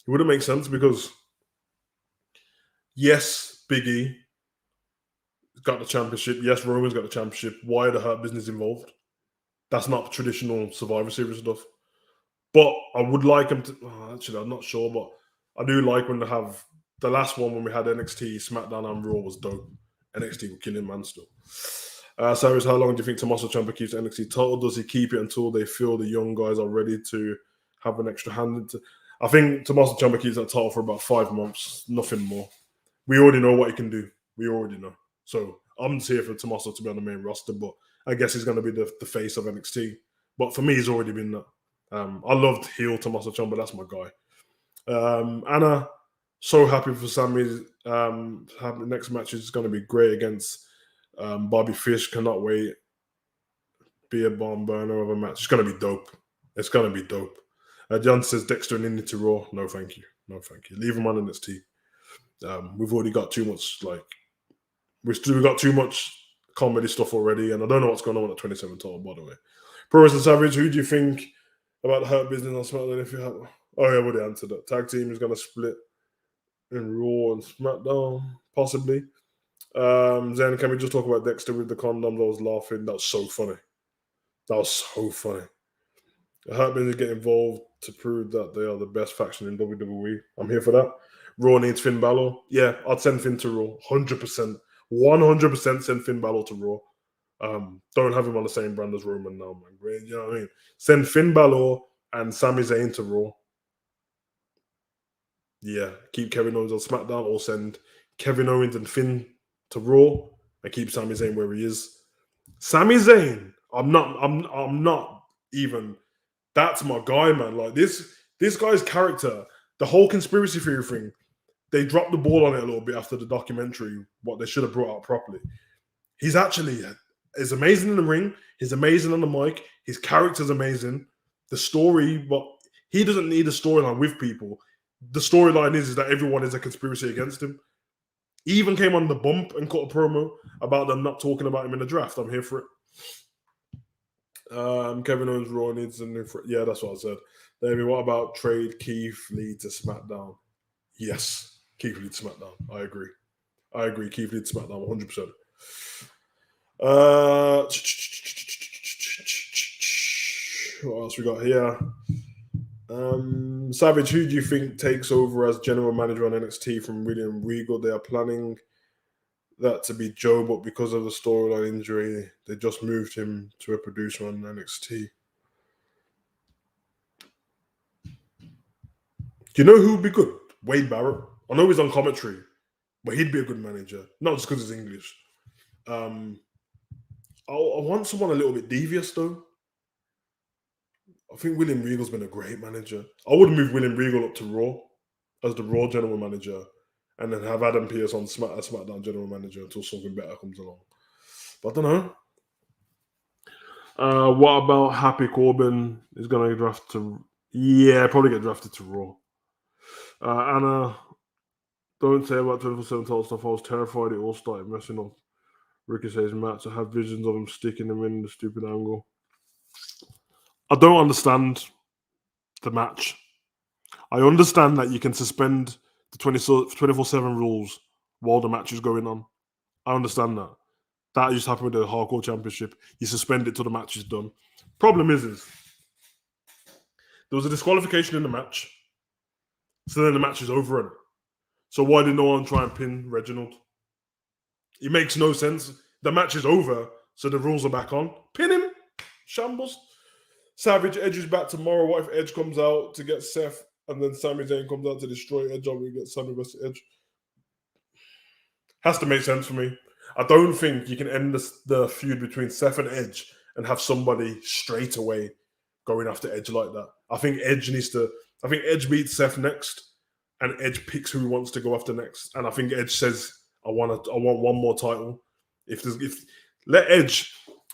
It wouldn't make sense because, yes, Big E got the championship. Yes, Roman's got the championship. Why are the Hurt Business involved? That's not traditional Survivor Series stuff. But I would like them to... actually, I'm not sure, but I do like when they have... The last one when we had NXT, SmackDown and Raw was dope. NXT were killing man still. Cyrus, how long do you think Tommaso Ciampa keeps NXT title? Does he keep it until they feel the young guys are ready to have an extra hand? I think Tommaso Ciampa keeps that title for about 5 months. Nothing more. We already know what he can do. We already know. So I'm just here for Tommaso to be on the main roster, but I guess he's going to be the face of NXT. But for me, he's already been that. I loved heel Tommaso Ciampa. That's my guy. Anna, so happy for Sammy's the next match is going to be great against Bobby Fish. Cannot wait. Be a bomb burner of a match. It's going to be dope. It's going to be dope. John says Dexter and Indy to Raw. No, thank you. No, thank you. Leave him on NXT. We've already got too much, we've got too much comedy stuff already, and I don't know what's going on with the 27 title, by the way. Pro Wrestling Savage, who do you think about the Hurt Business on SmackDown? If you have, oh yeah, I've already answered that. Tag team is going to split in Raw and SmackDown, possibly. Zen, can we just talk about Dexter with the condoms? I was laughing. That was so funny. That was so funny. The Hurt Business get involved to prove that they are the best faction in WWE. I'm here for that. Raw needs Finn Balor. Yeah, I'd send Finn to Raw. 100%. 100% send Finn Balor to Raw. Don't have him on the same brand as Roman now, man. You know what I mean? Send Finn Balor and Sami Zayn to Raw. Yeah, keep Kevin Owens on SmackDown or send Kevin Owens and Finn to Raw and keep Sami Zayn where he is. Sami Zayn, I'm not even... That's my guy, man. Like this guy's character, the whole conspiracy theory thing, they dropped the ball on it a little bit after the documentary, what they should have brought out properly. He's actually is amazing in the ring. He's amazing on the mic. His character's amazing. The story, but he doesn't need a storyline with people. The storyline is that everyone is a conspiracy against him. He even came on the bump and cut a promo about them not talking about him in the draft. I'm here for it. Kevin Owens Raw needs a new... Yeah, that's what I said. David, what about trade Keith Lee to SmackDown? Yes, Keith Lee to SmackDown. I agree. Keith Lee to SmackDown 100%. What else we got here? Savage, who do you think takes over as general manager on NXT from William Regal? They are planning that to be Joe, but because of the storyline injury, they just moved him to a producer on NXT. Do you know who would be good? Wade Barrett. I know he's on commentary, but he'd be a good manager. Not just because he's English. I want someone a little bit devious though. I think William Regal's been a great manager. I would move William Regal up to Raw as the Raw general manager, and then have Adam Pearce on SmackDown general manager until something better comes along. But I don't know. What about Happy Corbin? Is going to get drafted to? Yeah, probably get drafted to Raw. Anna, don't say about 24/7 title stuff. I was terrified it all started messing up Ricochet's match. I have visions of him sticking him in the stupid angle. I don't understand the match. I understand that you can suspend the 24/7 rules while the match is going on. I understand that. That just happened with the Hardcore Championship. You suspend it till the match is done. Problem is there was a disqualification in the match. So then the match is over. And so why did no one try and pin Reginald? It makes no sense. The match is over, so the rules are back on. Pin him. Shambles. Savage Edge is back tomorrow. What if Edge comes out to get Seth and then Sami Zayn comes out to destroy Edge and we get Sami versus Edge? Has to make sense for me. I don't think you can end the feud between Seth and Edge and have somebody straight away going after Edge like that. I think Edge beats Seth next, and Edge picks who he wants to go after next. And I think Edge says, I want one more title. If let Edge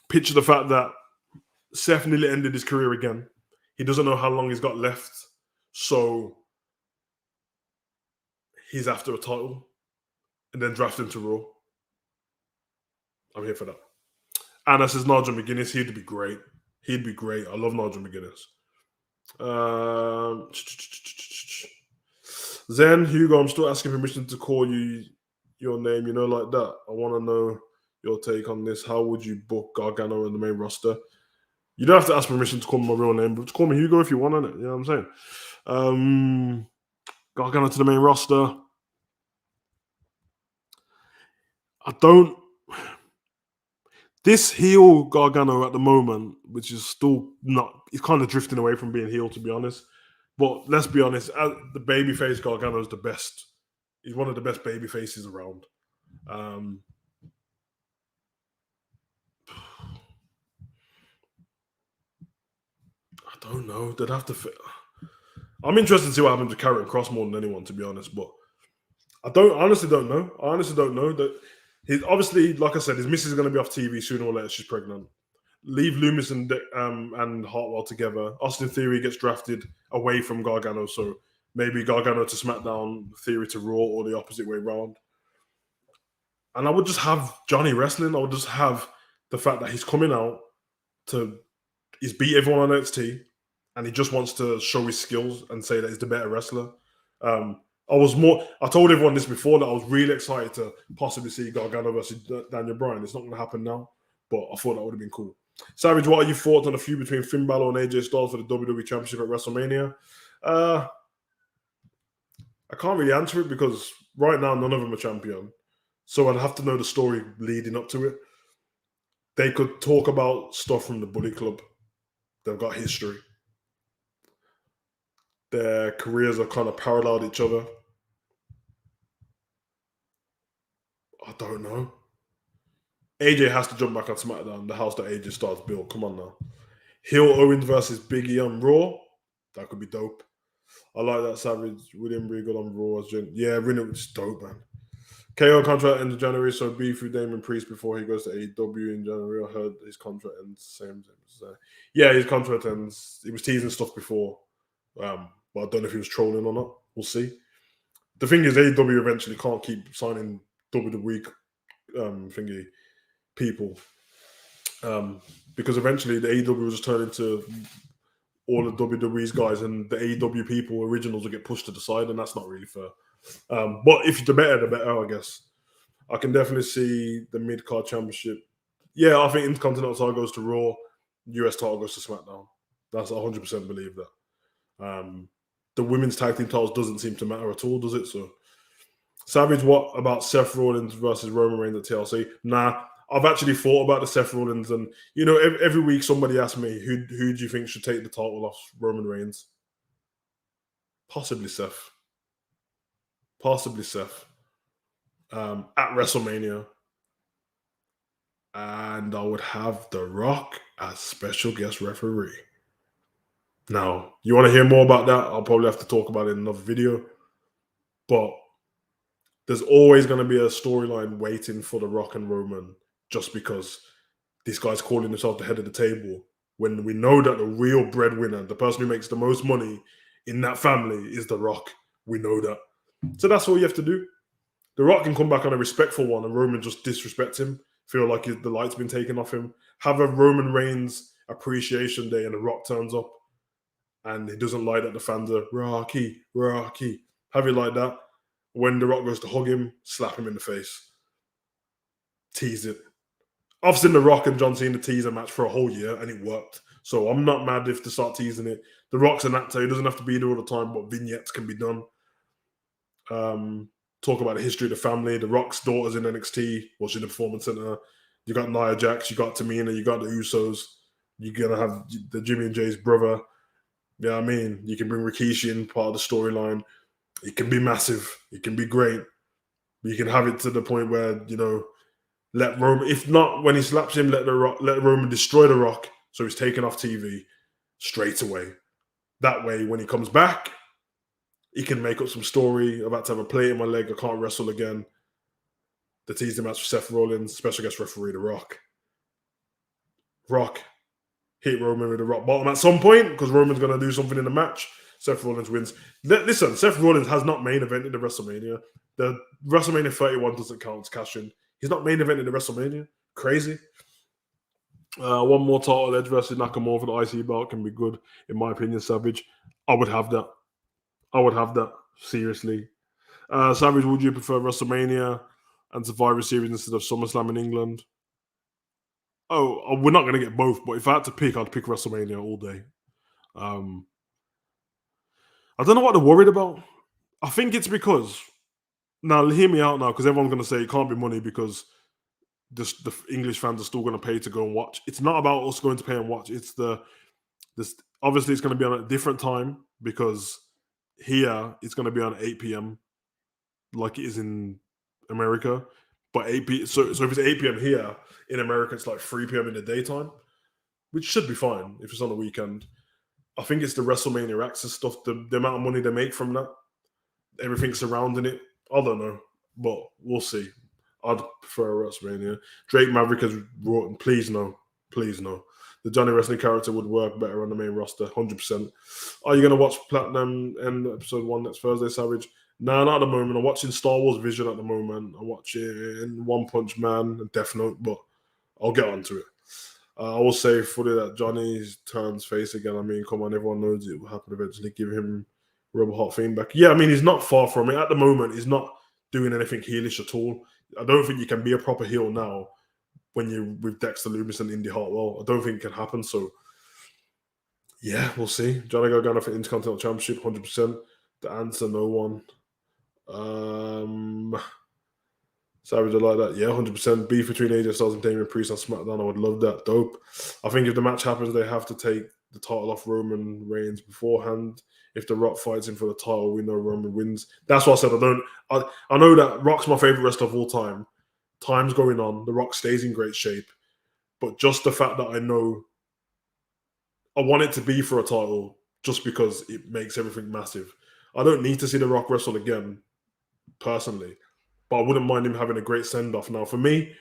picture the fact that Seth nearly ended his career again. He doesn't know how long he's got left. So he's after a title. And then draft him to Raw. I'm here for that. Anna says Nigel McGuinness. He'd be great. He'd be great. I love Nigel McGuinness. Zen, Hugo, I'm still asking permission to call you your name, like that. I want to know your take on this. How would you book Gargano in the main roster? You don't have to ask permission to call me my real name, but just call me Hugo if you want, innit? You know what I'm saying? Gargano to the main roster. This heel Gargano at the moment, which is still not, he's kind of drifting away from being heel, to be honest. But let's be honest, the babyface Gargano is the best. He's one of the best baby faces around. I don't know. They'd have to fit. I'm interested to see what happens to Karrion Kross more than anyone, to be honest. But I honestly don't know. I honestly don't know. That he's obviously, like I said, his missus is going to be off TV sooner or later. She's pregnant. Leave Loomis and Hartwell together. Austin Theory gets drafted away from Gargano, so maybe Gargano to SmackDown, Theory to Raw, or the opposite way around. And I would just have Johnny wrestling. I would just have the fact that he's coming out he's beat everyone on NXT, and he just wants to show his skills and say that he's the better wrestler. I told everyone this before, that I was really excited to possibly see Gargano versus Daniel Bryan. It's not going to happen now, but I thought that would have been cool. Savage, what are your thoughts on the feud between Finn Balor and AJ Styles for the WWE Championship at WrestleMania? I can't really answer it because right now none of them are champion. So I'd have to know the story leading up to it. They could talk about stuff from the Bullet Club. They've got history. Their careers are kind of paralleled each other. I don't know. AJ has to jump back on SmackDown, the house that AJ Styles built. Come on now. Hill Owens versus Big E on Raw. That could be dope. I like that. Savage. William Regal on Raw. Yeah, Regal is dope, man. KO contract ends in January, so beef with Damon Priest before he goes to AEW in January. I heard his contract ends same. Yeah, his contract ends. He was teasing stuff before, but I don't know if he was trolling or not. We'll see. The thing is, AEW eventually can't keep signing WWE thingy people because eventually the AEW will just turn into all of WWE's guys, and the AEW people originals will get pushed to the side, and that's not really fair. But if the better, I guess. I can definitely see the mid-card championship. Yeah, I think Intercontinental title goes to Raw, US title goes to SmackDown. That's 100% believe that. The women's tag team titles doesn't seem to matter at all, does it? So, Savage, what about Seth Rollins versus Roman Reigns at TLC? Nah, I've actually thought about the Seth Rollins, and every week somebody asks me who do you think should take the title off Roman Reigns. Possibly Seth. Possibly Seth. At WrestleMania. And I would have The Rock as special guest referee. Now, you want to hear more about that? I'll probably have to talk about it in another video. But there's always going to be a storyline waiting for The Rock and Roman just because this guy's calling himself the head of the table. When we know that the real breadwinner, the person who makes the most money in that family is The Rock. We know that. So that's all you have to do. The Rock can come back on a respectful one and Roman just disrespect him, feel like the light's been taken off him. Have a Roman Reigns appreciation day and The Rock turns up and he doesn't like that the fans are Rocky, Rocky. Have it like that. When The Rock goes to hug him, slap him in the face. Tease it. I've seen The Rock and John Cena tease a match for a whole year and it worked. So I'm not mad if they start teasing it. The Rock's an actor. He doesn't have to be there all the time, but vignettes can be done. Talk about the history of the family. The Rock's daughter's in NXT. Well, she's in the Performance Center. You got Nia Jax. You got Tamina. You got the Usos. You're going to have the Jimmy and Jay's brother. Yeah, I mean, you can bring Rikishi in, part of the storyline. It can be massive. It can be great. You can have it to the point where, let Roman, if not when he slaps him, let Roman destroy The Rock so he's taken off TV straight away. That way, when he comes back, he can make up some story about to have a plate in my leg. I can't wrestle again. The teasing match for Seth Rollins, special guest referee, The Rock. Rock hit Roman with a rock bottom at some point because Roman's going to do something in the match. Seth Rollins wins. Listen, Seth Rollins has not main evented the WrestleMania. The WrestleMania 31 doesn't count as cash-in. He's not main evented the WrestleMania. Crazy. One more title, Edge versus Nakamura for the IC belt can be good, in my opinion, Savage. I would have that. Seriously. Savage, would you prefer WrestleMania and Survivor Series instead of SummerSlam in England? Oh, we're not going to get both, but if I had to pick, I'd pick WrestleMania all day. I don't know what they're worried about. I think it's because, now hear me out now, because everyone's going to say it can't be money because the English fans are still going to pay to go and watch. It's not about us going to pay and watch. It's obviously it's going to be on a different time because here it's going to be on 8 p.m. like it is in America. But 8 p.m. So if it's 8 p.m. here, in America it's like 3 p.m. in the daytime, which should be fine if it's on the weekend. I think it's the WrestleMania access stuff, the amount of money they make from that, everything surrounding it. I don't know, but we'll see. I'd prefer WrestleMania. Drake Maverick has wrote, please no. The Johnny Wrestling character would work better on the main roster, 100%. Are you going to watch Platinum and episode 1 next Thursday, Savage? No, not at the moment. I'm watching Star Wars Vision at the moment. I'm watching One Punch Man and Death Note, but I'll get onto it. I will say fully that Johnny turns face again. I mean, come on, everyone knows it will happen eventually. Give him Rebel Heart feedback. Yeah, I mean, he's not far from it. At the moment, he's not doing anything heelish at all. I don't think you can be a proper heel now when you're with Dexter Lumis and Indy Hartwell. I don't think it can happen. So, yeah, we'll see. Johnny Gargano for Intercontinental Championship, 100%. The answer, no one. Savage, I like that. Yeah, 100%. Beef between AJ Styles and Damian Priest on SmackDown. I would love that. Dope. I think if the match happens, they have to take the title off Roman Reigns beforehand. If The Rock fights him for the title, we know Roman wins. That's what I said. I know that Rock's my favorite wrestler of all time. Time's going on. The Rock stays in great shape. But just the fact that I know I want it to be for a title just because it makes everything massive. I don't need to see The Rock wrestle again, personally. But I wouldn't mind him having a great send-off. Now, for me,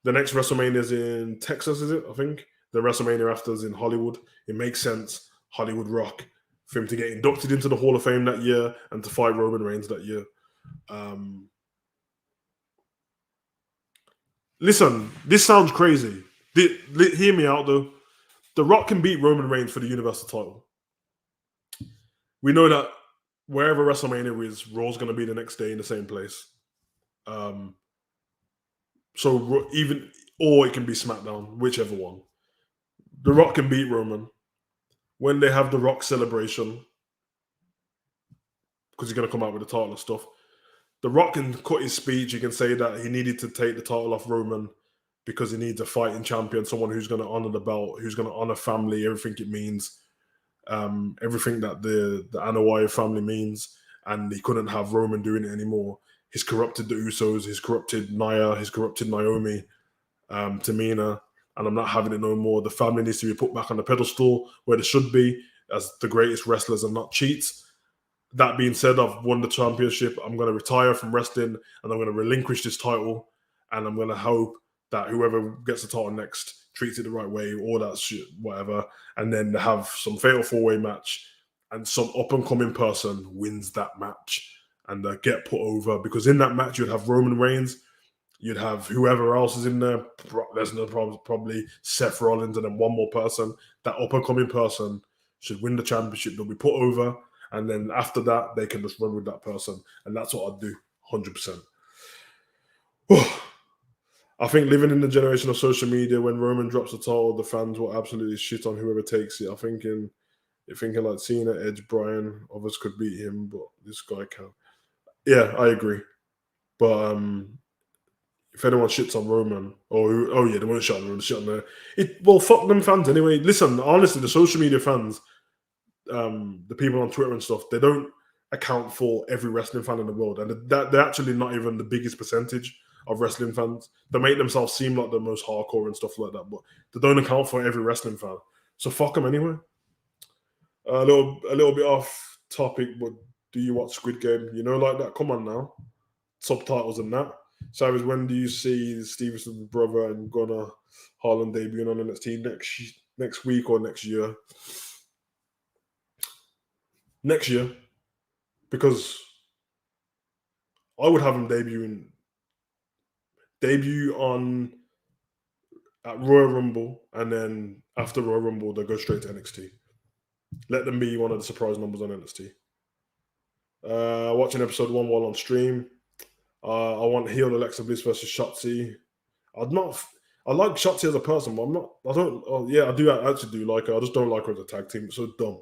the next WrestleMania is in Texas, is it? I think. The WrestleMania after is in Hollywood. It makes sense. Hollywood Rock. For him to get inducted into the Hall of Fame that year and to fight Roman Reigns that year. Listen, this sounds crazy. Hear me out, though. The Rock can beat Roman Reigns for the Universal title. We know that wherever WrestleMania is, Raw's going to be the next day in the same place. Or it can be SmackDown, whichever one. The Rock can beat Roman when they have the Rock celebration, because he's going to come out with the title and stuff. The Rock can cut his speech. He can say that he needed to take the title off Roman because he needs a fighting champion, someone who's going to honor the belt, who's going to honor family, everything it means. everything that the Anoa'i family means, and he couldn't have Roman doing it anymore. He's corrupted the Usos, he's corrupted Nia, he's corrupted Naomi, Tamina, and I'm not having it no more. The family needs to be put back on the pedestal where they should be as the greatest wrestlers and not cheats. That being said, I've won the championship. I'm going to retire from wrestling and I'm going to relinquish this title. And I'm going to hope that whoever gets the title next treats it the right way, all that shit, whatever. And then have some fatal four-way match and some up-and-coming person wins that match and get put over. Because in that match, you'd have Roman Reigns, you'd have whoever else is in there, Brock Lesnar, probably Seth Rollins, and then one more person. That up-and-coming person should win the championship. They'll be put over. And then after that, they can just run with that person. And that's what I'd do, 100%. I think living in the generation of social media, when Roman drops the title, the fans will absolutely shit on whoever takes it. I'm thinking like Cena, Edge, Bryan, others could beat him, but this guy can. Yeah, I agree. But if anyone shits on Roman, oh yeah, they won't shit on Roman, shit on there. Well, fuck them fans anyway. Listen, honestly, the social media fans, the people on Twitter and stuff, they don't account for every wrestling fan in the world, and they're actually not even the biggest percentage of wrestling fans. They make themselves seem like the most hardcore and stuff like that, but they don't account for every wrestling fan. So fuck them anyway. A little bit off topic, but do you watch Squid Game? You know, like that. Come on now, subtitles and that. Savage, when do you see Stevenson's brother and Gunnar Harlan debuting on NXT next week or next year? Next year, because I would have him debut on at Royal Rumble, and then after Royal Rumble, they go straight to NXT. Let them be one of the surprise numbers on NXT. Watching episode 1 while on stream. I want heel Alexa Bliss versus Shotzi. I like Shotzi as a person, but I actually do like her. I just don't like her as a tag team. It's so dumb.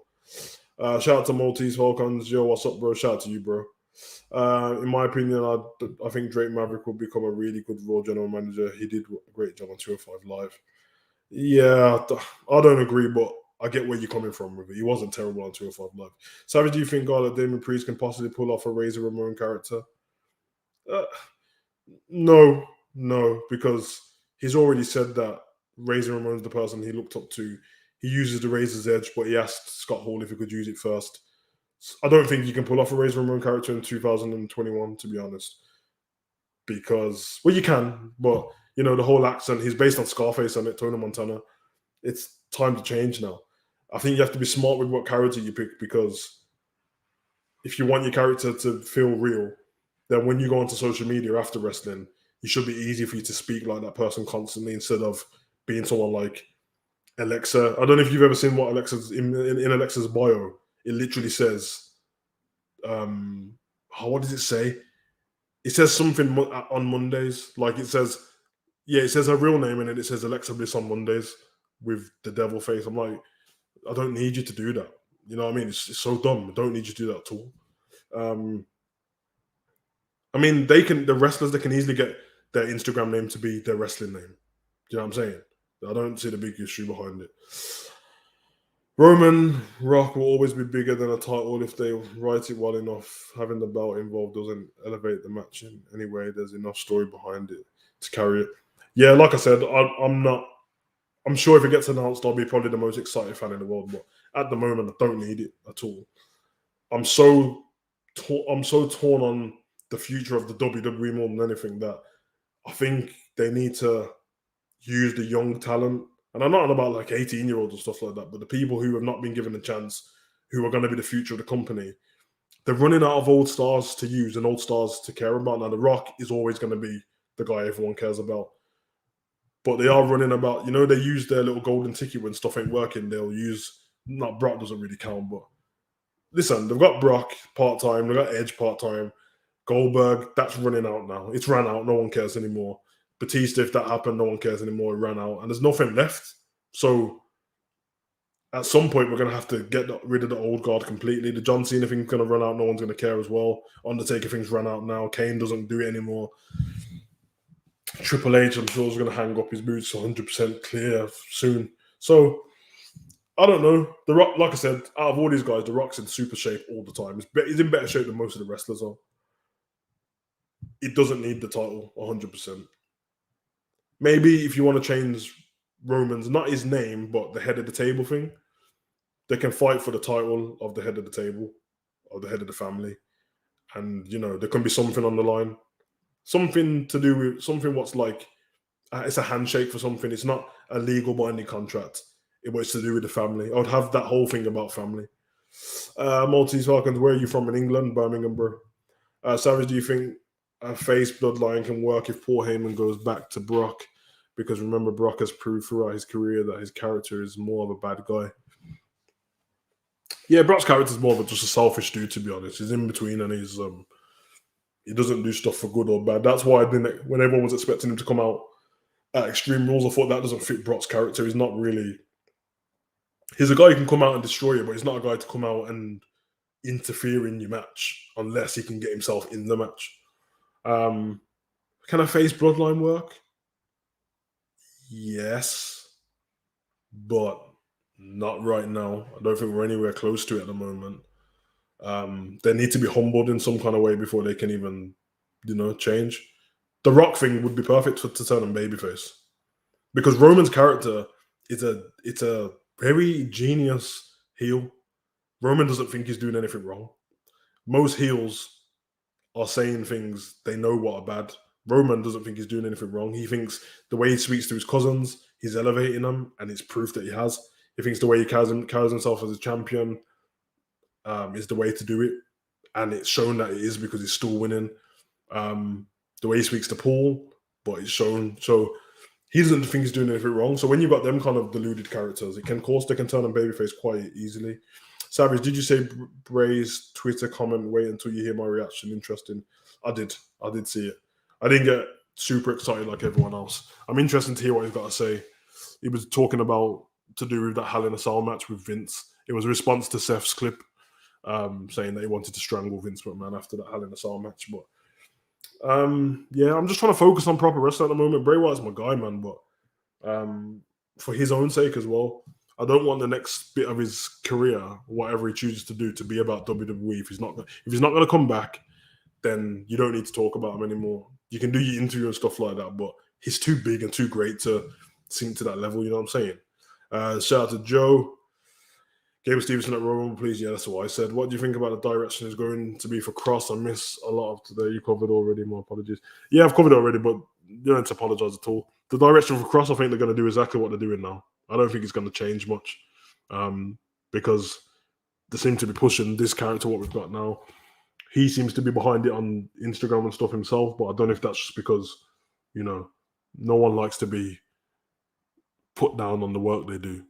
Shout out to Maltese Falcons. Yo, what's up, bro? Shout out to you, bro. In my opinion, I think Drake Maverick will become a really good Raw general manager. He did a great job on 205 Live. Yeah, I don't agree, but I get where you're coming from with it. He wasn't terrible on 205 Live. Savage, do you think that Damon Priest can possibly pull off a Razor Ramon character? No, because he's already said that Razor Ramon's the person he looked up to. He uses the Razor's Edge, but he asked Scott Hall if he could use it first. I don't think you can pull off a Razor Ramon character in 2021, to be honest. Because, well, you can, but, you know, the whole accent, he's based on Scarface on it, Tony Montana. It's time to change now. I think you have to be smart with what character you pick, because if you want your character to feel real, then when you go onto social media after wrestling, it should be easy for you to speak like that person constantly instead of being someone like Alexa. I don't know if you've ever seen what Alexa's in Alexa's bio. It literally says, what does it say? It says something on Mondays. Like it says her real name, and then it says Alexa Bliss on Mondays with the devil face. I'm like, I don't need you to do that. You know what I mean? It's so dumb. I don't need you to do that at all. I mean, the wrestlers, they can easily get their Instagram name to be their wrestling name. Do you know what I'm saying? I don't see the big issue behind it. Roman Rock will always be bigger than a title if they write it well enough. Having the belt involved doesn't elevate the match in any way. There's enough story behind it to carry it. Yeah, like I said, I'm sure if it gets announced, I'll be probably the most excited fan in the world. But at the moment, I don't need it at all. I'm so torn on the future of the WWE more than anything that I think they need to use the young talent. And I'm not on about like 18-year-olds and stuff like that, but the people who have not been given a chance, who are going to be the future of the company, they're running out of old stars to use and old stars to care about. Now, The Rock is always going to be the guy everyone cares about. But they are running about, you know, they use their little golden ticket when stuff ain't working. They'll use, not Brock doesn't really count, but listen, they've got Brock part-time, they've got Edge part-time, Goldberg, that's running out now. It's ran out, no one cares anymore. Batista, if that happened, no one cares anymore. It ran out, and there's nothing left. So at some point, we're going to have to get rid of the old guard completely. The John Cena thing's going to run out. No one's going to care as well. Undertaker thing's run out now. Kane doesn't do it anymore. Triple H, I'm sure, is going to hang up his boots 100% clear soon. So I don't know. The Rock, like I said, out of all these guys, The Rock's in super shape all the time. He's in better shape than most of the wrestlers are. It doesn't need the title 100%. Maybe if you want to change Roman's, not his name, but the head of the table thing, they can fight for the title of the head of the table, or the head of the family. And, there can be something on the line. Something to do with something what's like, it's a handshake for something. It's not a legal binding contract. It was to do with the family. I would have that whole thing about family. Maltese Falcons, where are you from in England? Birmingham, bro. Savage, do you think a face bloodline can work if Paul Heyman goes back to Brock? Because remember, Brock has proved throughout his career that his character is more of a bad guy. Yeah, Brock's character is more of just a selfish dude, to be honest. He's in between and he doesn't do stuff for good or bad. That's why when everyone was expecting him to come out at Extreme Rules, I thought that doesn't fit Brock's character. He's not really. He's a guy who can come out and destroy you, but he's not a guy to come out and interfere in your match unless he can get himself in the match. Can a face bloodline work? Yes, but not right now. I don't think we're anywhere close to it at the moment. They need to be humbled in some kind of way before they can even, change. The Rock thing would be perfect to turn him babyface, because Roman's character is a very genius heel. Roman doesn't think he's doing anything wrong. Most heels are saying things they know what are bad. Roman doesn't think he's doing anything wrong. He thinks the way he speaks to his cousins, he's elevating them, and it's proof that he has. He thinks the way he carries himself as a champion is the way to do it, and it's shown that it is because he's still winning. The way he speaks to Paul, but it's shown. So he doesn't think he's doing anything wrong. So when you've got them kind of deluded characters, they can turn them babyface quite easily. Savage, did you say Bray's Twitter comment, wait until you hear my reaction? Interesting. I did see it. I didn't get super excited like everyone else. I'm interested to hear what he's got to say. He was talking about to do with that Hell in a Cell match with Vince. It was a response to Seth's clip saying that he wanted to strangle Vince McMahon after that Hell in a Cell match. But yeah, I'm just trying to focus on proper wrestling at the moment. Bray Wyatt's my guy, man, but for his own sake as well, I don't want the next bit of his career, whatever he chooses to do, to be about WWE. If he's not going to come back, then you don't need to talk about him anymore. You can do your interview and stuff like that, but he's too big and too great to sink to that level. You know what I'm saying? Shout out to Joe. Gable Stevenson at Roman, please. Yeah, that's what I said. What do you think about the direction is going to be for Cross? I miss a lot of today. You covered already. My apologies. Yeah, I've covered it already, but you don't have to apologize at all. The direction for Cross, I think they're going to do exactly what they're doing now. I don't think it's going to change much because they seem to be pushing this character, what we've got now. He seems to be behind it on Instagram and stuff himself, but I don't know if that's just because, no one likes to be put down on the work they do.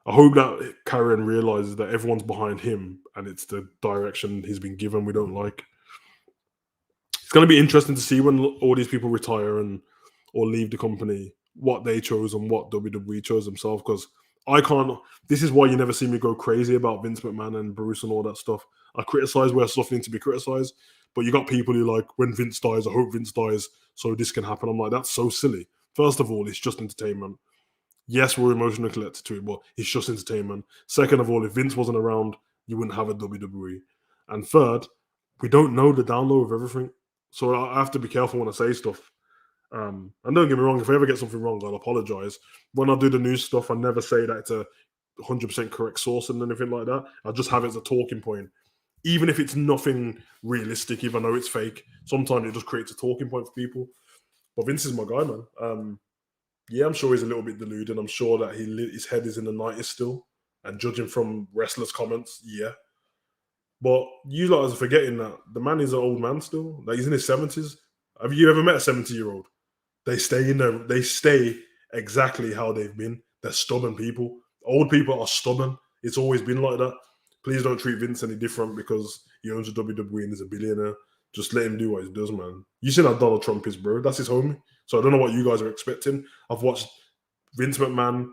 I hope that Karen realizes that everyone's behind him and it's the direction he's been given we don't like. It's going to be interesting to see when all these people retire or leave the company, what they chose and what WWE chose themselves, because I can't. This is why you never see me go crazy about Vince McMahon and Bruce and all that stuff. I criticize where stuff needs to be criticized, but you got people who like, when Vince dies, I hope Vince dies so this can happen. I'm like, that's so silly. First of all, it's just entertainment. Yes, we're emotionally connected to it, but it's just entertainment. Second of all, if Vince wasn't around, you wouldn't have a WWE. And third, we don't know the download of everything. So I have to be careful when I say stuff. And don't get me wrong, if I ever get something wrong, I'll apologize. When I do the news stuff, I never say that it's a 100% correct source and anything like that. I just have it as a talking point. Even if it's nothing realistic, if I know it's fake, sometimes it just creates a talking point for people. But Vince is my guy, man. Yeah, I'm sure he's a little bit deluded. I'm sure that his head is in the 90s still. And judging from wrestlers' comments, yeah. But you lot are forgetting that the man is an old man still. Like, he's in his 70s. Have you ever met a 70-year-old? They stay in there. They stay exactly how they've been. They're stubborn people. Old people are stubborn. It's always been like that. Please don't treat Vince any different because he owns the WWE and is a billionaire. Just let him do what he does, man. You seen how Donald Trump is, bro. That's his homie. So I don't know what you guys are expecting. I've watched Vince McMahon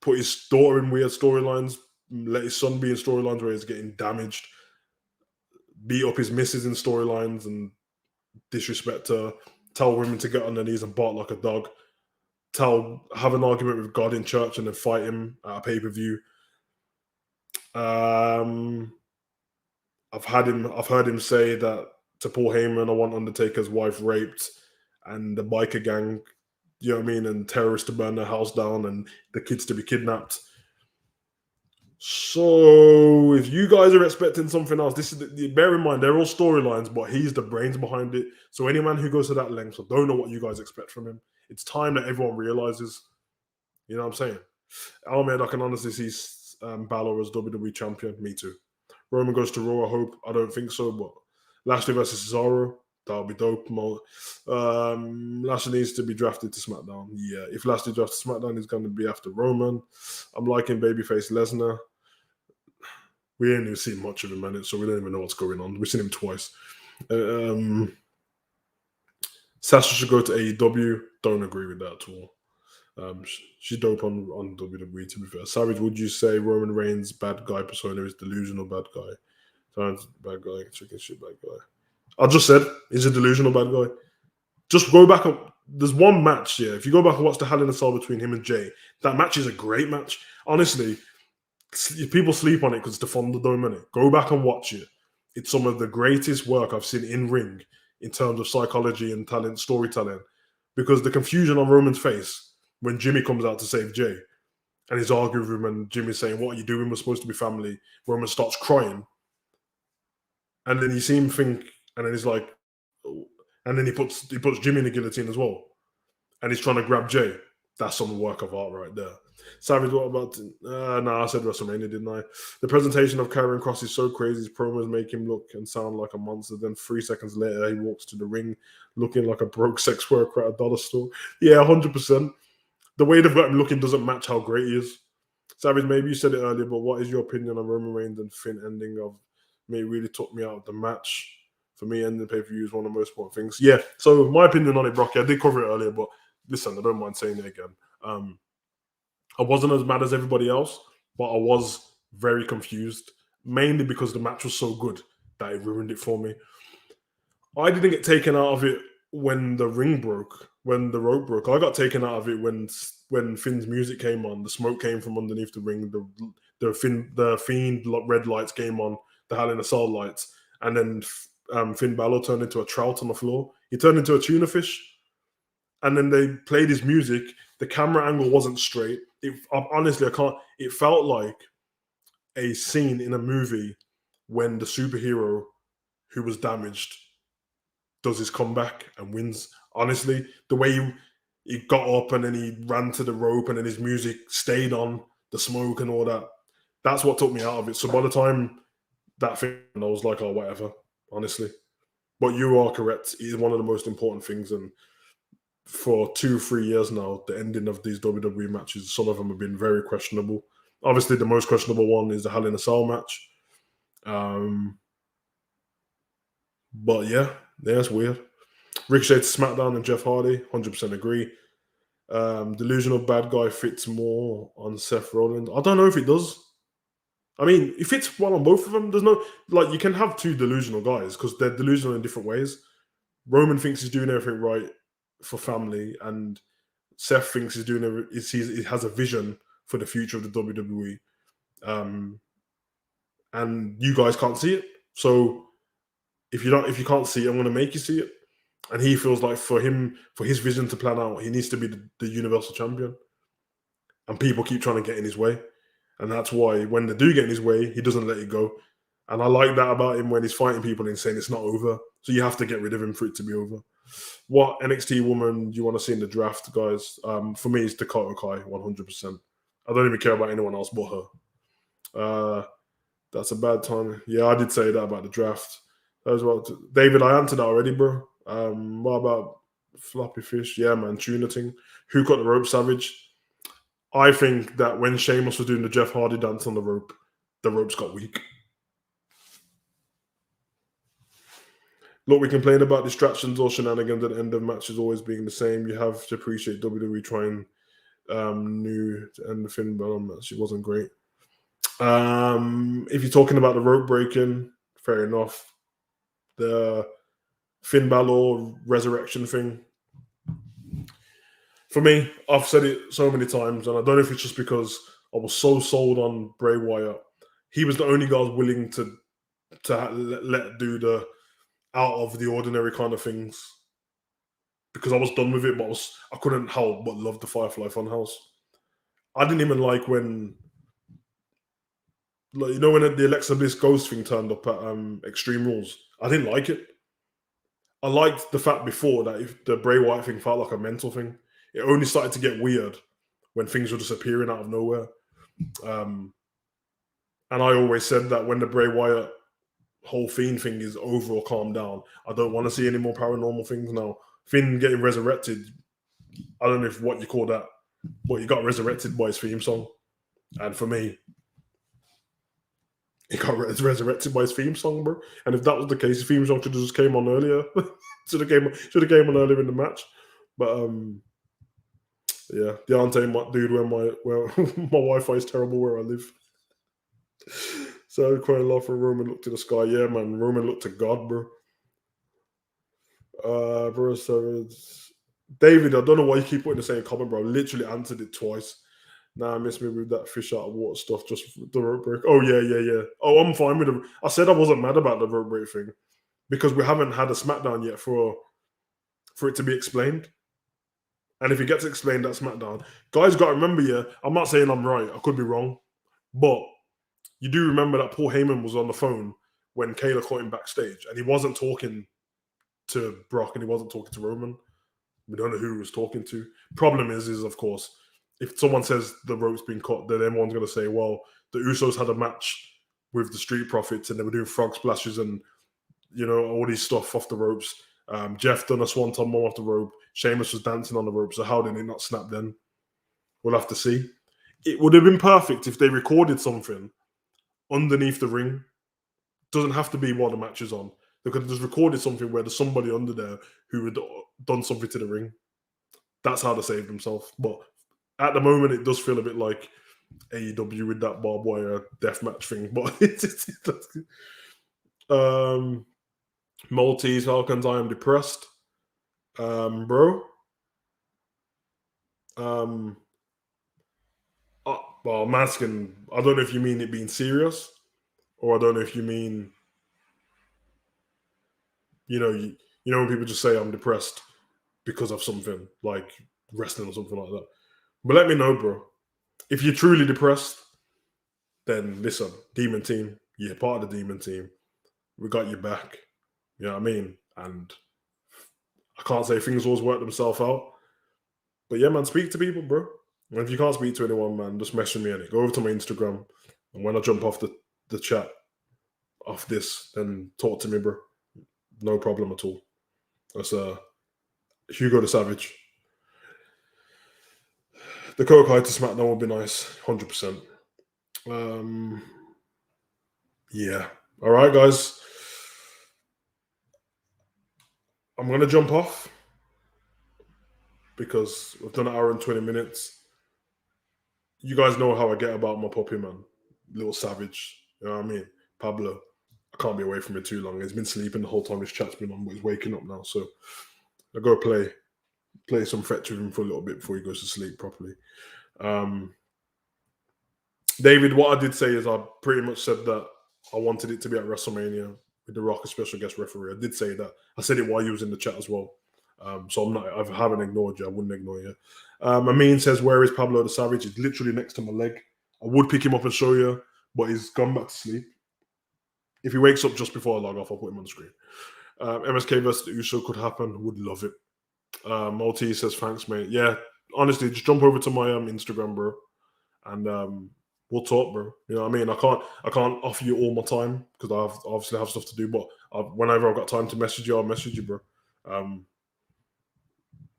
put his daughter in weird storylines, let his son be in storylines where he's getting damaged, beat up his missus in storylines and disrespect her, tell women to get on their knees and bark like a dog. have an argument with God in church and then fight him at a pay-per-view. I've heard him say that to Paul Heyman, I want Undertaker's wife raped and the biker gang, you know what I mean, and terrorists to burn their house down and the kids to be kidnapped. So if you guys are expecting something else, bear in mind they're all storylines, but he's the brains behind it. So any man who goes to that length, I don't know what you guys expect from him. It's time that everyone realizes. You know what I'm saying? Ahmed, I can honestly see Balor as WWE champion. Me too. Roman goes to Raw. I hope. I don't think so, but Lashley versus Cesaro, that'll be dope. Lashley needs to be drafted to SmackDown. Yeah, if Lashley drafted to SmackDown, he's going to be after Roman. I'm liking babyface Lesnar. We ain't even seen much of him, man, so we don't even know what's going on. We've seen him twice. Sasha should go to AEW. Don't agree with that at all. She's dope on WWE, to be fair. Savage, would you say Roman Reigns' bad guy persona is delusional bad guy? Sounds bad guy, chicken shit bad guy. I just said he's a delusional bad guy. Just go back up. There's one match, yeah. If you go back and watch the Hell in a Cell between him and Jay, that match is a great match. Honestly, people sleep on it because it's the Thunderdome, innit? Go back and watch it. It's some of the greatest work I've seen in ring in terms of psychology and talent, storytelling. Because the confusion on Roman's face when Jimmy comes out to save Jay and he's arguing with him and Jimmy's saying, what are you doing? We're supposed to be family. Roman starts crying. And then you see him think, and then he's like, oh. And then he puts Jimmy in the guillotine as well. And he's trying to grab Jay. That's some work of art right there. Savage, what about... I said WrestleMania, didn't I? The presentation of Karrion Kross is so crazy. His promos make him look and sound like a monster. Then 3 seconds later, he walks to the ring looking like a broke sex worker at a dollar store. Yeah, 100%. The way they've got him looking doesn't match how great he is. Savage, maybe you said it earlier, but what is your opinion on Roman Reigns and Finn ending of me? It really took me out of the match. For me, ending the pay-per-view is one of the most important things. Yeah, so my opinion on it, Brocky, I did cover it earlier, but listen, I don't mind saying it again. I wasn't as mad as everybody else, but I was very confused, mainly because the match was so good that it ruined it for me. I didn't get taken out of it when the ring broke, when the rope broke. I got taken out of it when Finn's music came on, the smoke came from underneath the ring, the Fiend red lights came on, the Hell in a Cell lights, and then Finn Balor turned into a trout on the floor. He turned into a tuna fish. And then they played his music. The camera angle wasn't straight. Honestly, I can't. It felt like a scene in a movie when the superhero who was damaged does his comeback and wins. Honestly, the way he got up and then he ran to the rope and then his music stayed on, the smoke and all that. That's what took me out of it. So by the time that thing, I was like, oh, whatever, honestly. But you are correct. It's one of the most important things. And for 2-3 years now, the ending of these WWE matches, some of them have been very questionable. Obviously, the most questionable one is the Hell in a Cell match. But yeah, it's weird. Ricochet to SmackDown and Jeff Hardy, 100% agree. Delusional bad guy fits more on Seth Rollins. I don't know if it does. I mean, it fits well on both of them. There's no, like, you can have two delusional guys because they're delusional in different ways. Roman thinks he's doing everything right for family, and Seth thinks he's doing he has a vision for the future of the WWE. And you guys can't see it. So if you can't see it, I'm going to make you see it. And he feels like for his vision to plan out, he needs to be the Universal Champion. And people keep trying to get in his way. And that's why when they do get in his way, he doesn't let it go. And I like that about him when he's fighting people and saying it's not over. So you have to get rid of him for it to be over. What NXT woman do you want to see in the draft, guys? For me, it's Dakota Kai, 100%. I don't even care about anyone else but her. That's a bad time. Yeah, I did say that about the draft. As well, David, I answered that already, bro. What about floppy fish? Yeah, man, tuna thing. Who cut the rope, Savage? I think that when Sheamus was doing the Jeff Hardy dance on the ropes got weak. Look, we complain about distractions or shenanigans at the end of matches always being the same. You have to appreciate WWE trying new to end the Finn Balor match. It wasn't great. If you're talking about the rope breaking, fair enough. The Finn Balor resurrection thing. For me, I've said it so many times, and I don't know if it's just because I was so sold on Bray Wyatt. He was the only guy I was willing to let do the out of the ordinary kind of things because I was done with it, but I couldn't help but love the Firefly Funhouse. I didn't even like when, like, when the Alexa Bliss Ghost thing turned up at Extreme Rules. I didn't like it. I liked the fact before that if the Bray Wyatt thing felt like a mental thing. It only started to get weird when things were just appearing out of nowhere. Um, and I always said that when the Bray Wyatt whole Fiend thing is over or calmed down, I don't want to see any more paranormal things now. Finn getting resurrected, I don't know if what you call that, but he got resurrected by his theme song. And for me, he got resurrected by his theme song, bro. And if that was the case, the theme song should have just came on earlier. should have came on earlier in the match. But yeah, the Deontay dude, where my Wi-Fi is terrible where I live. So quite a lot for Roman looked to the sky. Yeah, man, Roman looked to God, bro. Bro, so David, I don't know why you keep putting the same comment, bro. I literally answered it twice. Nah, I miss me with that fish out of water stuff, just the rope break. Oh, yeah. Oh, I'm fine with it. I said I wasn't mad about the rope break thing because we haven't had a SmackDown yet for it to be explained. And if it gets explained at SmackDown, guys got to remember, yeah, I'm not saying I'm right. I could be wrong. But you do remember that Paul Heyman was on the phone when Kayla caught him backstage and he wasn't talking to Brock and he wasn't talking to Roman. We don't know who he was talking to. Problem is of course, if someone says the rope's been cut, then everyone's going to say, well, the Usos had a match with the Street Profits and they were doing frog splashes and, all these stuff off the ropes. Jeff done a swanton bomb off the rope. Sheamus was dancing on the rope. So how did it not snap then? We'll have to see. It would have been perfect if they recorded something underneath the ring. Doesn't have to be while the match is on. They could have just recorded something where there's somebody under there who had done something to the ring. That's how they saved themselves. But at the moment, it does feel a bit like AEW with that barbed wire deathmatch thing. But Maltese Falcons, I am depressed. Bro. Well, I'm asking, I don't know if you mean it being serious, or I don't know if you mean, when people just say I'm depressed because of something like wrestling or something like that. But let me know, bro. If you're truly depressed, then listen, Demon Team, you're part of the Demon Team. We got your back. You know what I mean? And I can't say things always work themselves out. But yeah, man, speak to people, bro. And if you can't speak to anyone, man, just message me on it. Go over to my Instagram. And when I jump off the chat off this, then talk to me, bro. No problem at all. That's Hugo the Savage. The Kokai to SmackDown would be nice. 100%. Yeah. All right, guys. I'm going to jump off because we've done an hour and 20 minutes. You guys know how I get about my puppy, man. Little Savage. You know what I mean? Pablo. I can't be away from it too long. He's been sleeping the whole time his chat's been on, but he's waking up now. So I go play some fetch with him for a little bit before he goes to sleep properly. David, what I did say is I pretty much said that I wanted it to be at WrestleMania with The Rock as special guest referee. I did say that. I said it while you was in the chat as well. So I haven't ignored you. I wouldn't ignore you. Amin says, where is Pablo the Savage? He's literally next to my leg. I would pick him up and show you, but he's gone back to sleep. If he wakes up just before I log off, I'll put him on the screen. MSK versus the Uso could happen. Would love it. Maltese says, thanks, mate. Yeah, honestly, just jump over to my Instagram, bro. And we'll talk, bro. You know what I mean? I can't offer you all my time because I obviously have stuff to do. But whenever I've got time to message you, I'll message you, bro.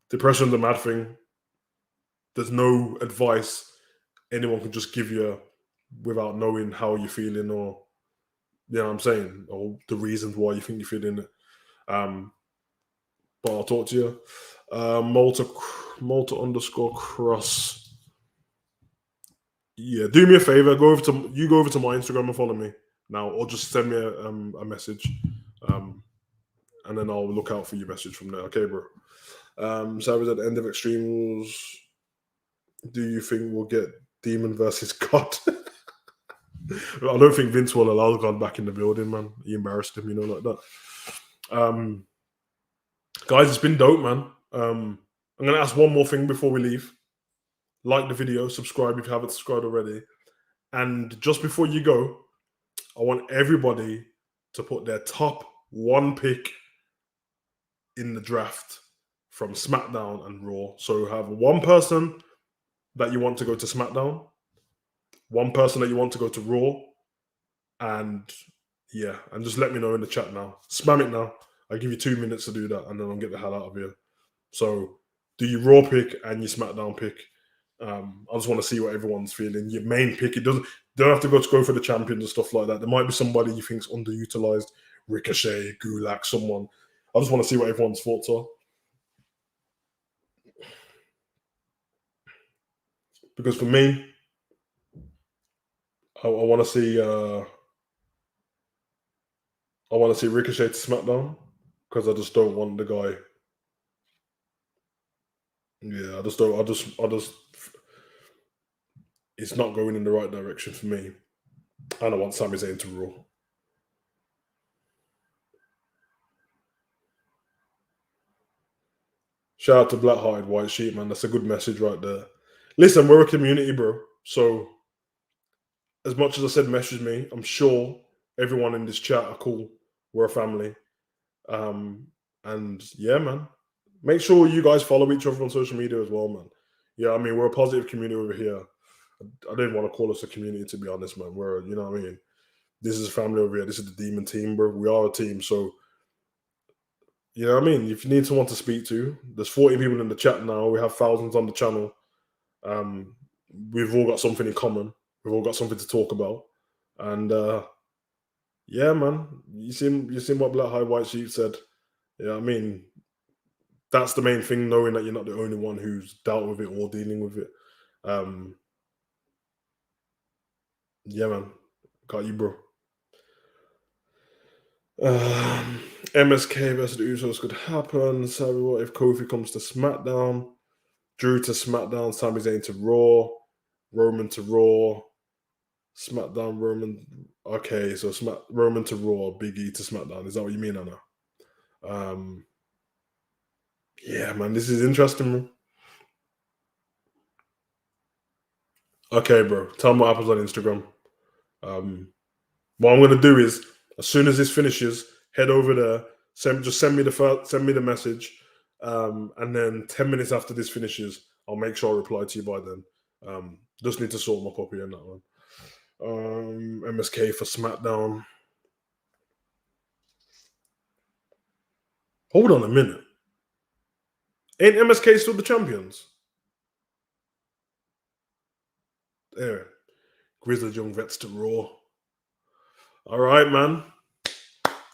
Depression's a mad thing. There's no advice anyone can just give you without knowing how you're feeling or, you know what I'm saying, or the reasons why you think you're feeling it. But I'll talk to you. Malta _cross. Yeah, do me a favor. Go over to my Instagram and follow me now, or just send me a message, and then I'll look out for your message from there. Okay, bro. Savage at the end of Extreme Rules. Do you think we'll get Demon versus God? I don't think Vince will allow God back in the building, man. He embarrassed him, like that. Guys, it's been dope, man. I'm gonna ask one more thing before we leave. Like the video, subscribe if you haven't subscribed already. And just before you go, I want everybody to put their top one pick in the draft from SmackDown and Raw. So have one person that you want to go to SmackDown, one person that you want to go to Raw, and just let me know in the chat now. Spam it now. I'll give you 2 minutes to do that, and then I'll get the hell out of here. So do your Raw pick and your SmackDown pick. I just want to see what everyone's feeling. Your main pick, don't have to go for the champions and stuff like that. There might be somebody you think's underutilized, Ricochet, Gulak, someone. I just want to see what everyone's thoughts are. Because for me, I want to see Ricochet to SmackDown, because I just don't want the guy. Yeah, I just it's not going in the right direction for me. And I want Sami Zayn to Raw. Shout out to Black Hearted White Sheep, man. That's a good message right there. Listen, we're a community, bro. So as much as I said message me, I'm sure everyone in this chat are cool. We're a family. And yeah, man. Make sure you guys follow each other on social media as well, man. Yeah, I mean, we're a positive community over here. I didn't want to call us a community, to be honest, man. We're, you know what I mean? This is a family over here. This is the Demon team, bro. We are a team. So, you know what I mean? If you need someone to speak to, there's 40 people in the chat now. We have thousands on the channel. We've all got something in common. We've all got something to talk about. And yeah, man. You seen what Black High White Sheep said. Yeah, I mean, that's the main thing, knowing that you're not the only one who's dealt with it or dealing with it. Yeah, man. Got you, bro. MSK versus the Usos could happen. So what if Kofi comes to SmackDown? Drew to SmackDown, Sami Zayn to Raw, Roman to Raw, SmackDown, Roman. Okay, so Roman to Raw, Big E to SmackDown. Is that what you mean, Anna? Yeah, man, this is interesting, man. Okay, bro. Tell me what happens on Instagram. What I'm gonna do is, as soon as this finishes, head over there. Send me the message, and then 10 minutes after this finishes, I'll make sure I reply to you by then. Just need to sort my copy in that one. MSK for SmackDown. Hold on a minute. Ain't MSK still the champions? There. Grizzled Young Vets to Raw. All right, man.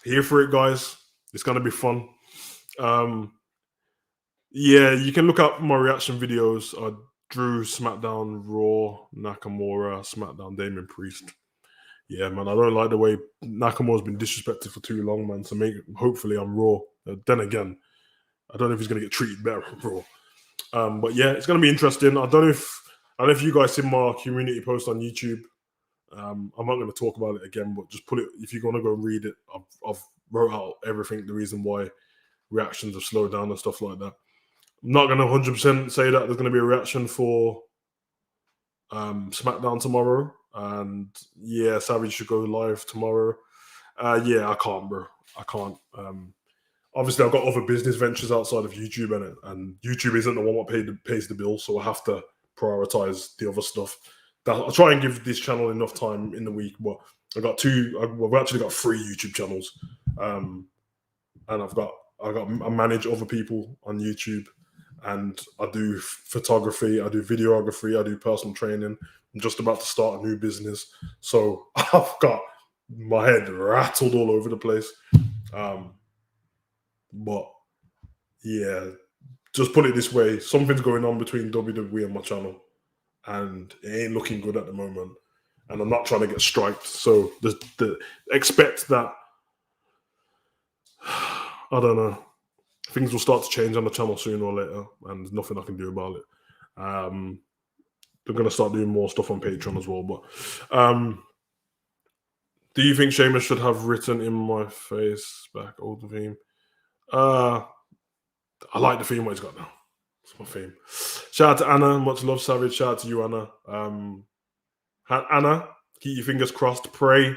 Here for it, guys. It's going to be fun. Yeah, you can look up my reaction videos. Drew, SmackDown, Raw, Nakamura, SmackDown, Damien Priest. Yeah, man, I don't like the way Nakamura's been disrespected for too long, man. So hopefully I'm Raw. Then again, I don't know if he's going to get treated better on Raw. But yeah, it's going to be interesting. I don't know if you guys see my community post on YouTube. I'm not going to talk about it again, but just put it, if you're going to go read it, I've wrote out everything, the reason why reactions have slowed down and stuff like that. I'm not going to 100% say that there's going to be a reaction for SmackDown tomorrow. And yeah, Savage should go live tomorrow. Yeah, I can't, bro. I can't. Obviously, I've got other business ventures outside of YouTube, and YouTube isn't the one that pays the bill, so I have to prioritize the other stuff. I'll try and give this channel enough time in the week, but I've actually got 3 YouTube channels, and I manage other people on YouTube, and I do photography, I do videography, I do personal training. I'm just about to start a new business, so I've got my head rattled all over the place. But yeah, just put it this way: something's going on between WWE and my channel, and it ain't looking good at the moment. And I'm not trying to get striked, so expect that. I don't know. things will start to change on the channel sooner or later, and there's nothing I can do about it. They're going to start doing more stuff on Patreon as well. But do you think Seamus should have written in my face back old theme? I like the theme what he's got now. It's my theme. Shout out to Anna. Much love, Savage. Shout out to you, Anna. Anna, keep your fingers crossed. Pray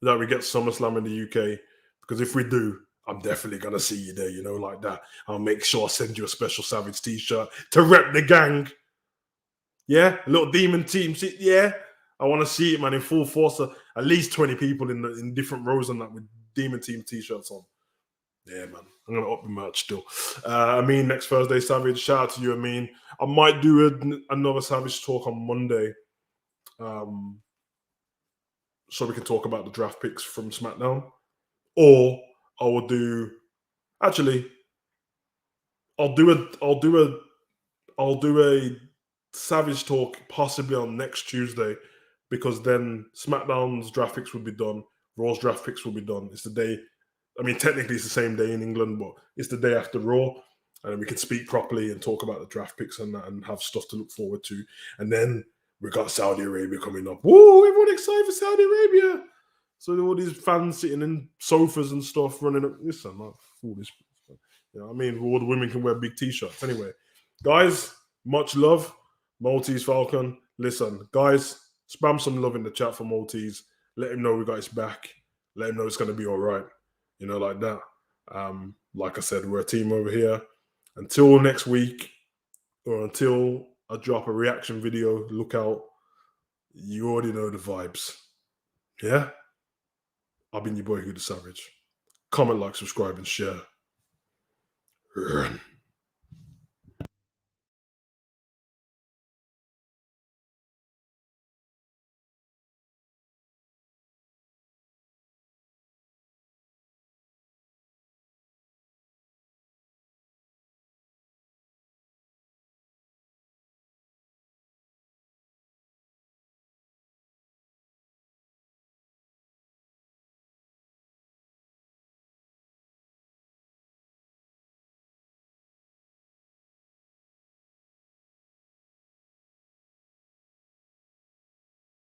that we get SummerSlam in the UK, because if we do, I'm definitely gonna see you there. You know, like that. I'll make sure I send you a special Savage T-shirt to rep the gang. Yeah, a little demon team. Yeah, I want to see it, man, in full force. At least 20 people in different rows and that with demon team T-shirts on. Yeah, man. I'm gonna up the merch still. Amin, next Thursday, Savage. Shout out to you, Amin. I might do another Savage talk on Monday. So we can talk about the draft picks from SmackDown. Or I will do actually I'll do a Savage talk possibly on next Tuesday, because then SmackDown's draft picks will be done, Raw's draft picks will be done. It's the day, I mean, technically it's the same day in England, but it's the day after Raw, and we can speak properly and talk about the draft picks and that, and have stuff to look forward to. And then we got Saudi Arabia coming up. Woo! Everyone excited for Saudi Arabia. So all these fans sitting in sofas and stuff running up. Listen, I'm not foolish. You know what I mean? All the women can wear big T-shirts. Anyway, guys, much love. Maltese Falcon. Listen, guys, spam some love in the chat for Maltese. Let him know we got his back. Let him know it's going to be all right. You know, like that. Like I said, we're a team over here. Until next week, or until I drop a reaction video, look out. You already know the vibes. Yeah? I've been your boy, Hugo the Savage. Comment, like, subscribe, and share. Run.